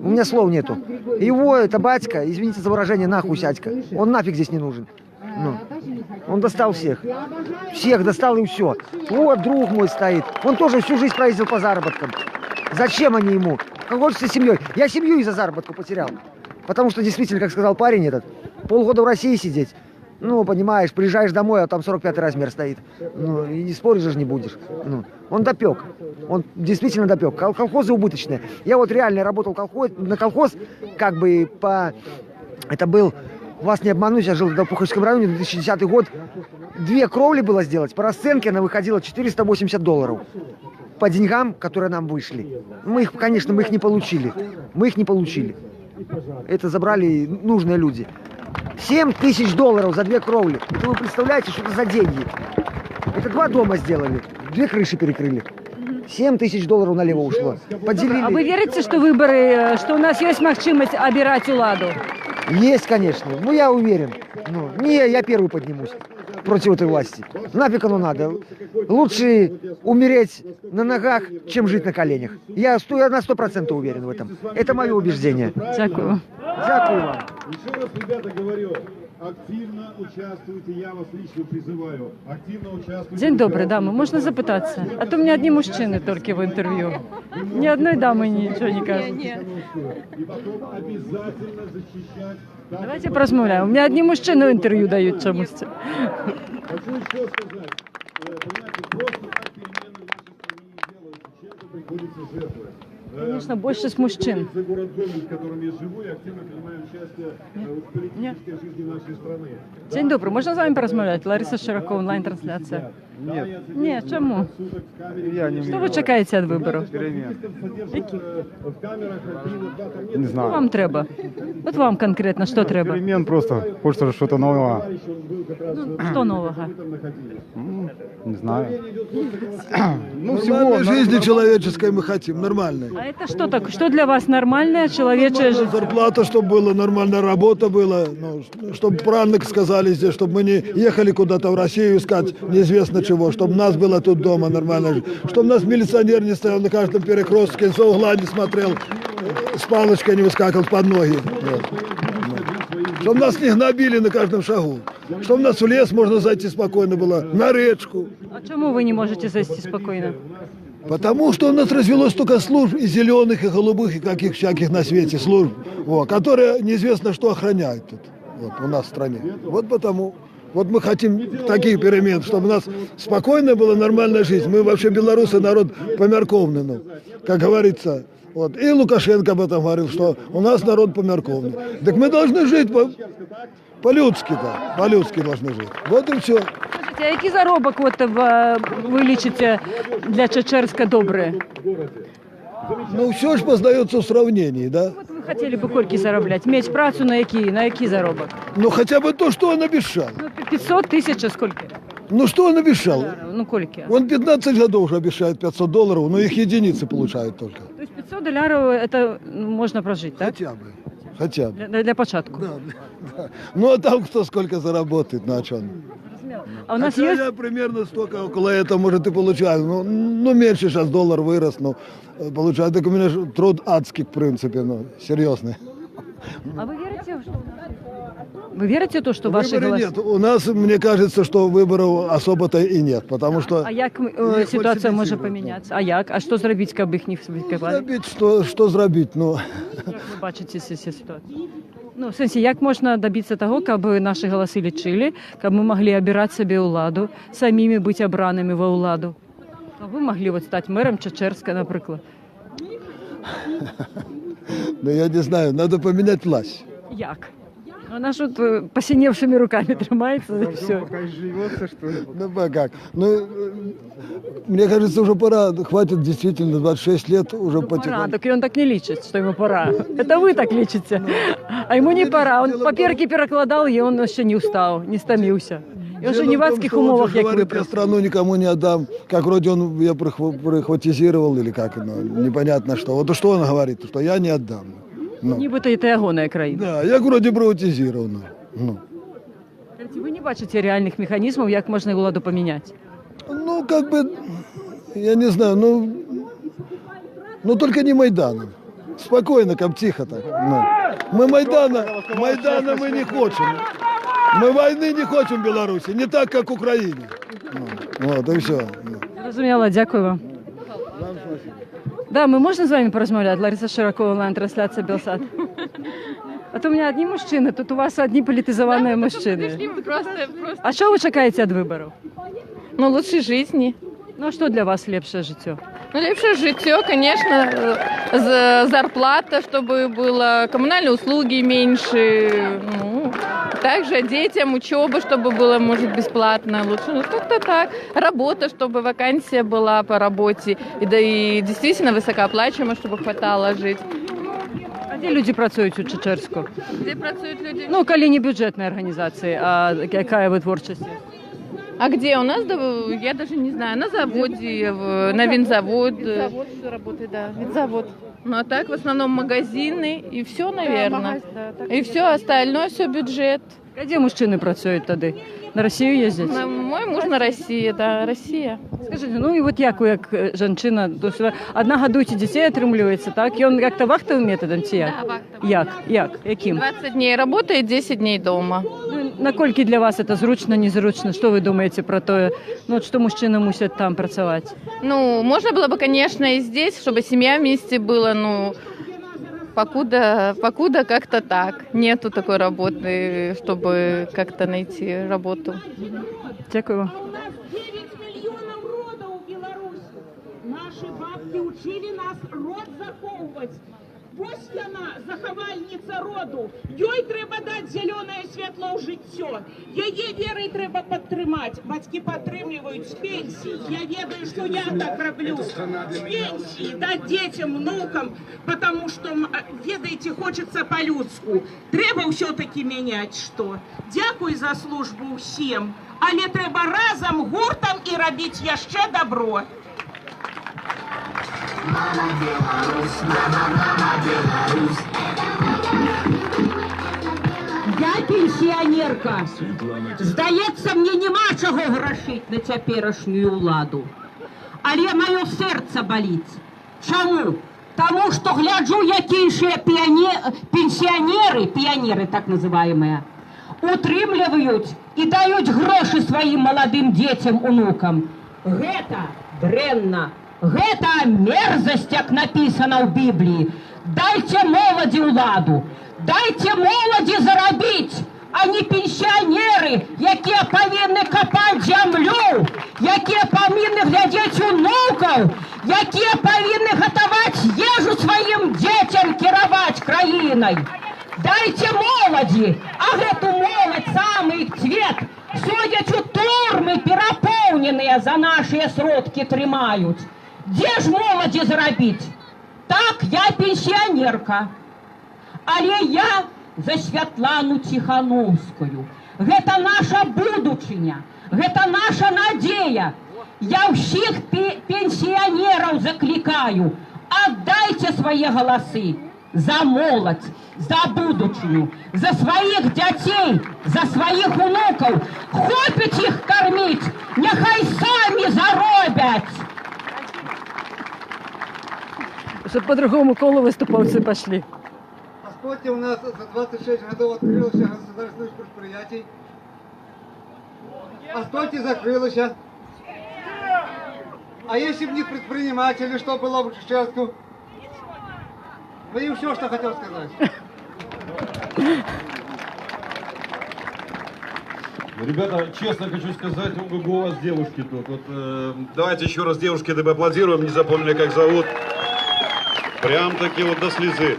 У меня слов нету. Его, это батька, извините за выражение, нахуй сядька. Он нафиг здесь не нужен. Ну, он достал всех. Всех достал и все. Вот друг мой стоит. Он тоже всю жизнь проездил по заработкам. Зачем они ему? Он хочется семьей. Я семью из-за заработка потерял. Потому что действительно, как сказал парень этот, полгода в России сидеть. Ну, понимаешь, приезжаешь домой, а там 45-й размер стоит. Ну, и не споришь же не будешь. Ну, он допек. Он действительно допек. Колхозы убыточные. Я вот реально работал на колхоз, как бы по... Это был... Вас не обманусь, я жил в Пуховском районе, 2010 год. 2 кровли было сделать. По расценке она выходила $480. По деньгам, которые нам вышли. Мы их, конечно, мы их не получили. Мы их не получили. Это забрали нужные люди. $7000 за 2 кровли. Это вы представляете, что это за деньги? Это 2 дома сделали. 2 крыши перекрыли. $7000 налево ушло. Поделили. А вы верите, что выборы, что у нас есть магчимость обирать уладу? Есть, конечно. Ну, я уверен. Ну, не, я первый поднимусь против этой власти. Нафиг оно надо. Лучше умереть на ногах, чем жить на коленях. Я на 100% уверен в этом. Это мое убеждение. Дякую. Дякую вам. Еще раз, ребята, говорю, активно участвуйте, я вас лично призываю. Активно участвуйте. День добрый, дамы. Можно запытаться? А то у меня одни мужчины только в интервью. Ни одной дамы ничего не кажут. И потом обязательно защищать. Давайте поразмовляем. У меня одни мужчины в интервью дают чомусь. Хочу еще сказать, понимаете, просто так перемены в нашей стране не делаются, чем-то приходится жертвовать. Конечно, большинство мужчин. За город Гомель, в котором я живу, и активно принимаю участие в политической жизни нашей страны. День добрый. Можно с вами поразмовляти? Лариса Широко, онлайн-трансляція. Ні, чому? Що ви чекаєте від виборів? Які? Не Що знаю. вам треба? От вам конкретно що треба? Перемен просто. Хочется что-то нового. Ну, що нового? Не знаю. Нормальной жизни человеческой мы хотим, нормальной. А это что так? Что для вас нормальная человеческая жизнь? Зарплата, чтобы была, нормальная работа была, ну, чтобы правильно сказали здесь, чтобы мы не ехали куда-то в Россию искать неизвестно чего, чтобы нас было тут дома нормально жить, чтобы нас милиционер не стоял на каждом перекрестке, за угла не смотрел, с палочкой не выскакивал под ноги. Вот. Чтобы нас не гнобили на каждом шагу, чтобы нас в лес можно зайти спокойно было, на речку. А чому ви не можете зайти спокойно? Потому что у нас развелось столько служб, и зеленых, и голубых, и каких всяких на свете служб, вот, которые неизвестно что охраняют тут, вот, у нас в стране. Вот потому. Вот мы хотим таких перемен, чтобы у нас спокойная была нормальная жизнь. Мы вообще белорусы народ померковный, ну, как говорится. Вот. И Лукашенко об этом говорил, что у нас народ померковный. Так мы должны жить по-людски-то, по-людски должны жить. Вот и все. Скажіть, а який заробок от, ви лічите для Чечерска добре? Ну, все же познается в сравнении, да? Вот вы хотели бы кольки заробляти? Мець працю на який заробок? Ну, хотя бы то, что он обещал. Ну, 500 тысяч, сколько? Ну, что он обещал? Ну, кольки? Он 15 годов уже обещает $500, но их единицы получают только. То есть $500 это можно прожить, так? Хотя бы. Хотя бы. Для початку. Да. Ну, а там кто сколько заработает, на чем? А у нас Хотя есть... я примерно столько около этого, может, и получаю. Ну, меньше сейчас доллар вырос, но получаю. Так у меня же труд адский, в принципе, ну, серьезный. А вы верите, что Вы верите в то, что ваши Выборы голоса... нет. У нас, мне кажется, что выборов особо-то и нет, потому что... А як ситуація може помінятися? А як? А що зробити, щоб їх не відкривали? Что зробити? Ну... Як ви бачите цю ситуацію? Ну, в сенсі, як можна добитися того, щоб наші голоси лічили, щоб ми могли обирати собі владу, самими бути обраними во владу? А ви могли от стати мером Чечерска, наприклад? Ну, я не знаю, надо поменять власть. Як? Она ж вот посиневшими руками тримается, и все. Ну, как? Ну, мне кажется, уже пора, хватит действительно, 26 лет уже Пора, потихоньку. так и он так не лечит, что ему пора. Это вы так лечите. А ему не пора. Он папірки перекладал, и он еще не устал, не стомился. И он же не в адских умовах, как вы. Я страну никому не отдам. Как вроде он ее прихватизировал или как, ну, непонятно что. Вот что он говорит, что я не отдам. Ну. Нібито і теагонна країна. Да, як вроде приватизировано. Ну. Ви не бачите реальних механізмів, як можна владу поміняти? Ну, как бы, я не знаю, ну только не Майданом. Спокойно, как тихо так. Ну. Мы Майдана мы не хотим. Мы войны не хотим в Беларуси, не так, как в Украине. Ну, вот и все. Зрозуміло, дякую вам. Да, ми можемо з вами порозмовляти? Лариса Широко, онлайн-трансляція Белсат. А то у мене одні мужчини, тут у вас одні політизовані мужчини. А що ви чекаєте від виборів? Ну, лучшей жизни. Ну, а що для вас лепше життя? Ну, лучшее житье, конечно, зарплата, чтобы было, коммунальные услуги меньше, ну, также детям учеба, чтобы было, может, бесплатно, лучше, ну, как-то так. Работа, чтобы вакансия была по работе, и, да и действительно высокооплачиваемо, чтобы хватало жить. А де люди працюють у Чечерську? Где працюют люди? Ну, коли не бюджетні організації, а яка ви творчість? А где у нас, да, я даже не знаю, на заводе, на винзавод. Завод все работает, да, винзавод. Ну а так в основном магазины и все, наверное. И все остальное, все бюджет. А де мужчини працюють тоді? На Росію їздять? Мой муж на Росії, да, Росія. Скажіть, ну і от як ви, як жінка, то есть одна годуєте дітей, отримується, так? І він як-то вахтовим методом чи як? Да, вахтовим. Як? Яким? 20 дней работает, 10 дней дома. Ну, наскільки для вас це зручно, незручно? Що ви думаєте про те, ну, що мужчини мусять там працювати? Ну, можно было бы, конечно, и здесь, чтобы семья вместе была, ну, покуда как-то так. Нету такой работы, чтобы как-то найти работу. Дякую вам. 9 миллионов рода у Беларуси. Наши бабки Бабкі учили нас род захоўваць. Вось яна, захавальніца роду. Ёй трэба даць зялёнае святло ў жыццё. Яе верай трэба падтрымаць. Бацькі падтрымліваюць з пенсіі. Я ведаю, што я так раблю. З пенсіі даць дзецям, внукам, потому што, ведаеце, хочацца па-людску. Трэба ўсё-такі мяняць што. Дзякуй за службу ўсім. Але трэба разам, гуртам і рабіць яшчэ добро. Мама Беларусь, мама Беларусь. Я пенсіянерка. Здаецца, мне няма чаго грашыць на цяперашнюю ўладу. Але маё сэрца баліць. Чаму? Таму што гляджу, як іншыя пенсіянеры, так называемыя, утрымліваюць і даюць грошы сваім маладым дзецям, унукам. Гэта дрэнна. Гэта мерзость, як написано ў Бібліі. Дайце моладзі ўладу, дайце моладзі зарабіць, а не пенсіянеры, якія павінны капаць зямлю, якія павінны глядзець унукаў, якія павінны гатаваць ежу сваім дзецям, кіраваць краінай. Дайце моладзі, а гэту моладзь самы іх цвет, судзяць у турмы перапоўненыя, за нашыя сродкі трымаюць. Дзе ж моладзі зарабіць? Так, я пенсіянерка. Але я за Святлану Ціхановскую. Гэта наша будучыня, гэта наша надзея. Я ўсіх пенсіянераў заклікаю, аддайце свае галасы за моладзь, за будучыню, за сваіх дзяцей, за сваіх унукаў. Хопіць іх карміць, няхай самі заробяць. Чтобы по другому колу выступавцы пошли. Поскольку у нас за 26 годов открылось государственных предприятий, а столько закрылось. А если бы не предприниматели, что было бы в Чечерску? Вы все, что хотел сказать. Ребята, честно хочу сказать, ого-го, у вас девушки тут. Вот, давайте еще раз девушки поаплодируем, не запомнили, как зовут. Прям таки вот до слезы.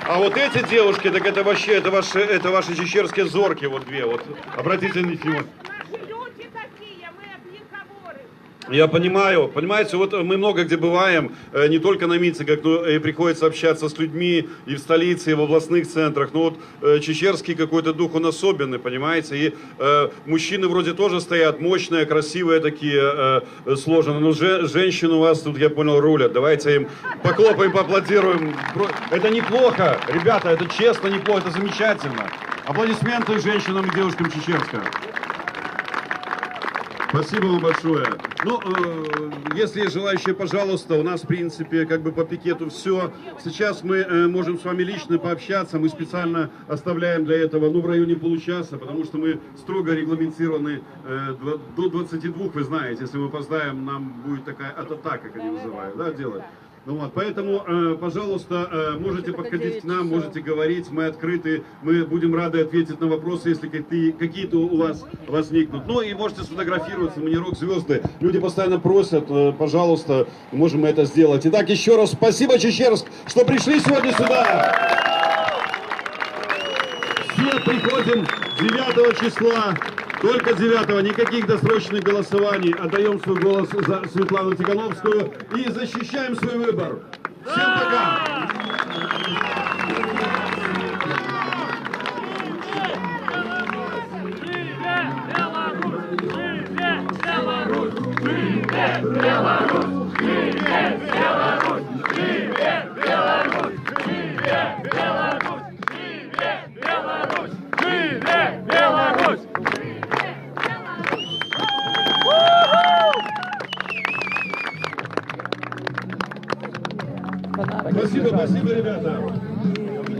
А вот эти девушки, так это вообще, это ваши чечерские зорки, вот две, вот. Обратите внимание. Я понимаю, понимаете, вот мы много где бываем, не только на митингах, но и приходится общаться с людьми и в столице, и в областных центрах. Но вот чечерский какой-то дух, он особенный, понимаете, и мужчины вроде тоже стоят, мощные, красивые такие, сложенные, но женщины у вас тут, я понял, рулят. Давайте им похлопаем, поаплодируем. Это неплохо, ребята, это честно неплохо, это замечательно. Аплодисменты женщинам и девушкам Чечерска. Спасибо вам большое. Ну, если есть желающие, пожалуйста, у нас, в принципе, как бы по пикету все. Сейчас мы можем с вами лично пообщаться. Мы специально оставляем для этого, ну, в районе получаса, потому что мы строго регламентированы до 22, вы знаете. Если мы опоздаем, нам будет такая атака, как они называют, да, делать. Ну вот, поэтому, пожалуйста, можете подходить к нам, можете говорить, мы открыты, мы будем рады ответить на вопросы, если какие-то у вас возникнут. Ну и можете сфотографироваться, мы не рок-звезды, люди постоянно просят, пожалуйста, можем мы это сделать. Итак, еще раз спасибо, Чечерск, что пришли сегодня сюда. Все приходим 9 числа. Только 9-го, никаких досрочных голосований. Отдаем свой голос за Светлану Тихановскую и защищаем свой выбор. Всем пока! Спасибо, спасибо, ребята.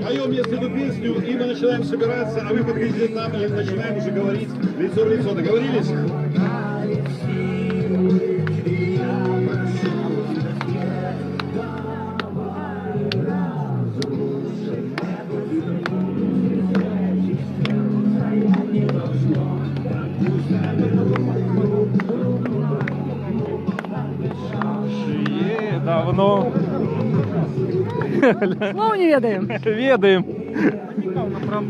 Поем, если эту песню, и мы начинаем собираться, а вы подходите к нам и начинаем уже говорить лицо в лицо. Договорились? Да, вот Ну, Слов не ведаем. ведаем.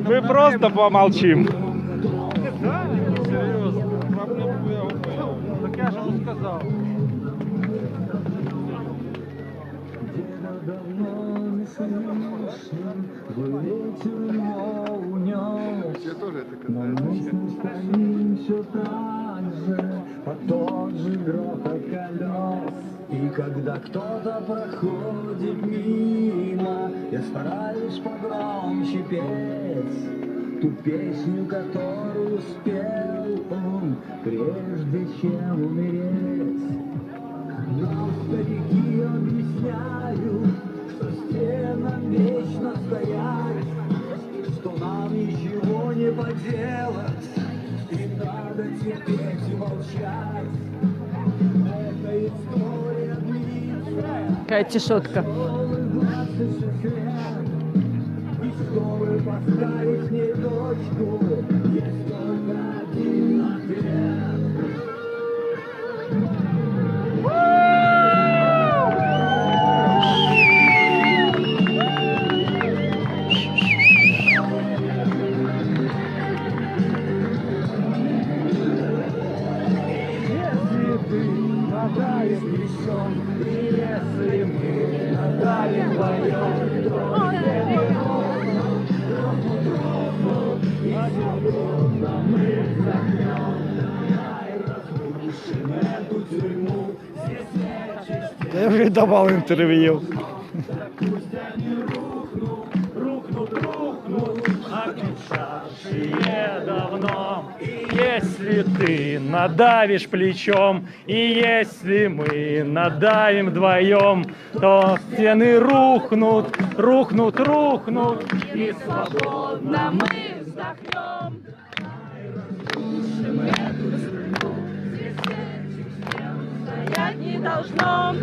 Мы просто помолчим. И когда кто-то проходит мимо, я стараюсь погромче петь ту песню, которую спел он, прежде чем умереть. Но старики объясняют, что стенам вечно стоять, что нам ничего не поделать, и надо терпеть и молчать. Эта история длится. Какая тишотка. И чтобы поставить мне точку, есть только один ответ. Я вже давав інтерв'ю. Обещавшие давно, если ты надавишь плечом, и если мы надавим вдвоем, то стены рухнут, рухнут, рухнут, и свободно мы вздохнем. Стоять не должно,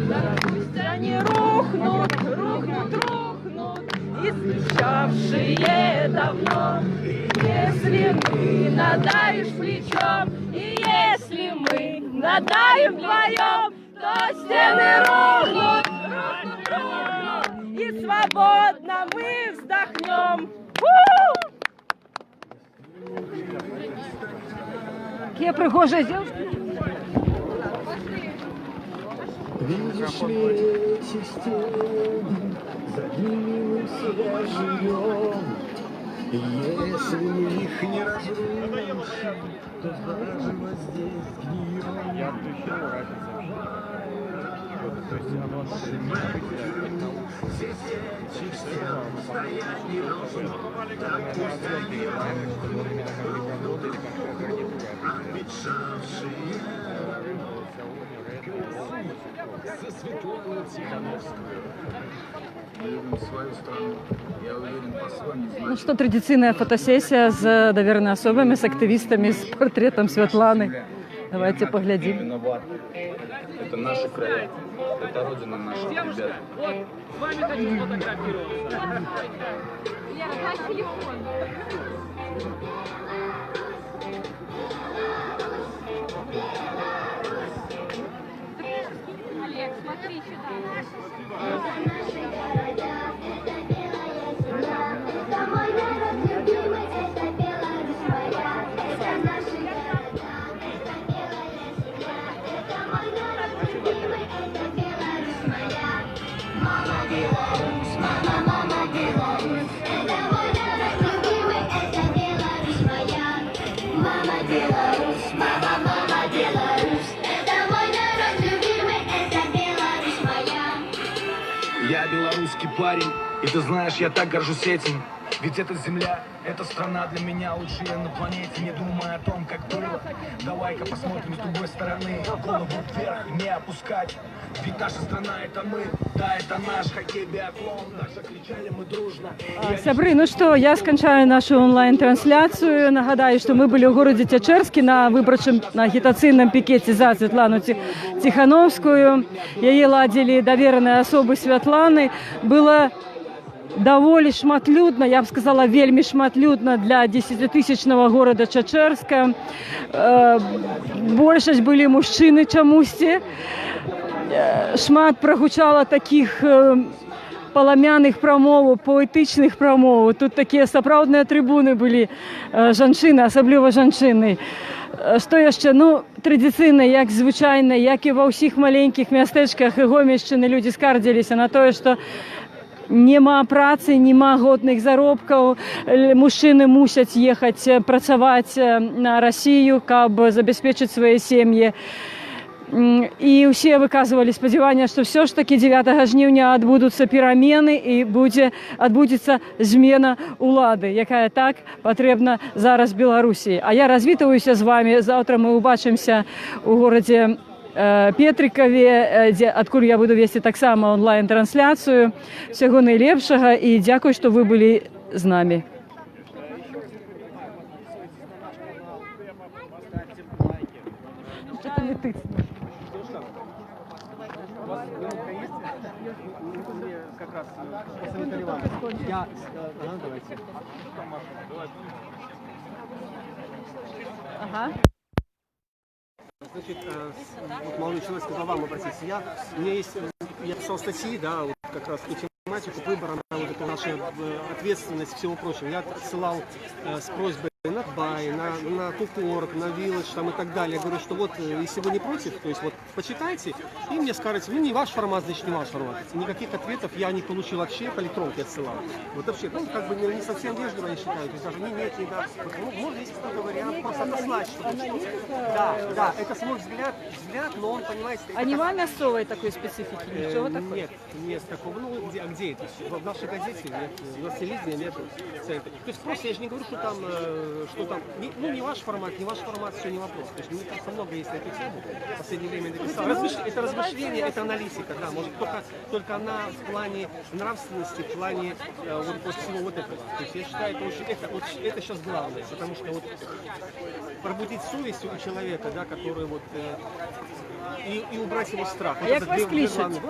пусть они рухнут, рухнут, рухнут, исчезавшие давно. Если мы надавишь плечом, и если мы надавим вдвоем, то стены рухнут, рухнут, рухнут, и свободно мы вздохнем. Какие прихожие девушки? Видишь ли эти стены, за ними мы все живем. И если мы их не разрушим, то даже вот здесь гнием. Я отключил разницу. То есть здесь этих стен стоять не должно. Так пусть они обещавшие. За Светлану Тихановскую. Мы любим свою страну. Я уверен, по-своему знаем. Ну что, традиционная фотосессия с доверенными особами, с активистами, с портретом Светланы. Давайте поглядим. Это наши края. Это родина наших ребят. Вот, с вами хочу сфотографироваться. Лера, дай телефон. Олег, смотри сюда. Я белорусский парень, и ты знаешь, я так горжусь этим. Ведь эта земля, эта страна для меня лучшая на планете. Не думая о том, как было, давай-ка посмотрим с другой стороны. Голову вверх, не опускать. Ведь наша страна это мы, да, это наш хоккей, биатлон. Даже кричали мы дружно. Сябры, ну что, я скончаю нашу онлайн-трансляцію. Нагадаю, що ми були у городі Тячерській на виборчому, на агітаційному пікеті за Світлану Тихановскую. Її ладили доверенные особи Світлани. Было доволі шматлюдно, я б сказала, вельми шматлюдно для 10-тысячного города Чачерска. Большасць былі мужчыны чамусьці. шмат прагучала таких паламяных прамоваў, паэтычных прамоваў. Тут такія сапраўдныя трыбуны былі жанчыны, асабліва жанчыны. Што яшчэ? Ну, традыцыйна, як звычайна, як і ва ўсіх маленькіх мястэчках і гомельшчыны людзі скардзіліся на тое, што няма працы, няма годных заробкаў, мужчыны мусяць ехаць працаваць на Расію, каб забяспечыць свае сем'і. І ўсе выказвалі спадзяванне, што ўсё ж такі 9 жніўня адбудуцца перамены і адбудзецца змена ўлады, якая так патрэбна зараз Беларусі. А я развітваюся з вами. Заўтра мы ўбачымся ў горадзе Петрыкаве, адкуль я буду весці таксама онлайн-трансляцыю. Всяго найлепшага і дзякуй, што вы былі з намі. Ага. Значит, вот молодой человек сказал вам обратиться. Я писал статьи, да, вот как раз по тематику выбора, вот это наша ответственность, всего прочего. Я отсылал с просьбой на Бай, на Тукорг, на Вилледж там и так далее. Я говорю, что вот, если вы не против, то есть вот почитайте, и мне скажете, ну не ваш формат, значит не ваш формат. Никаких ответов я не получил вообще, по электронке отсылал. Вот вообще, ну как бы не совсем вежливо, я считаю, то есть даже нет, да. Вот, ну, может, есть какой-то вариант, просто отослать, чтобы... Да, это свой взгляд, но он, понимаете... А не вам мясцовой такой специфики? Ничего такого? Нет такого. Ну, где это? В нашей газете нет, на телевидении нет. То есть просто я же не говорю, что там не ваш формат, все не вопрос. То есть мне кажется, много есть на эту тему. В последнее время написал. Это размышление, это аналитика, да. Может, только она в плане нравственности, в плане вот после всего вот этого. То есть я считаю, это сейчас главное, потому что вот пробудить совесть у человека, да, который вот и убрать его страх. А як вас кличуть?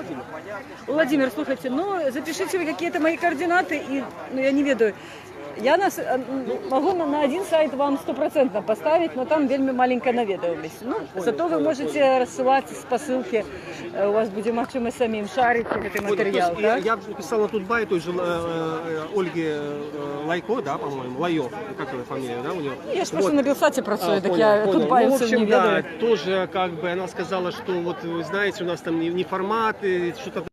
Владимир, слушайте, ну запишите вы какие-то мои координаты, и я не ведаю. Я могу на один сайт вам 100% поставить, но там вельми маленькая наведывалась. Ну, зато вы можете рассылать с посылки. У вас будет магчимость самим шарить этот материал. Да? Я писал на Тутбай той же Ольге Лайко, да, по-моему, Лайо, как ее фамилия, да, у нее? Я же просто на Белсате працую, так я Тутбаевцев не ведаю. Да, тоже как бы она сказала, что вот вы знаете, у нас там не форматы, что-то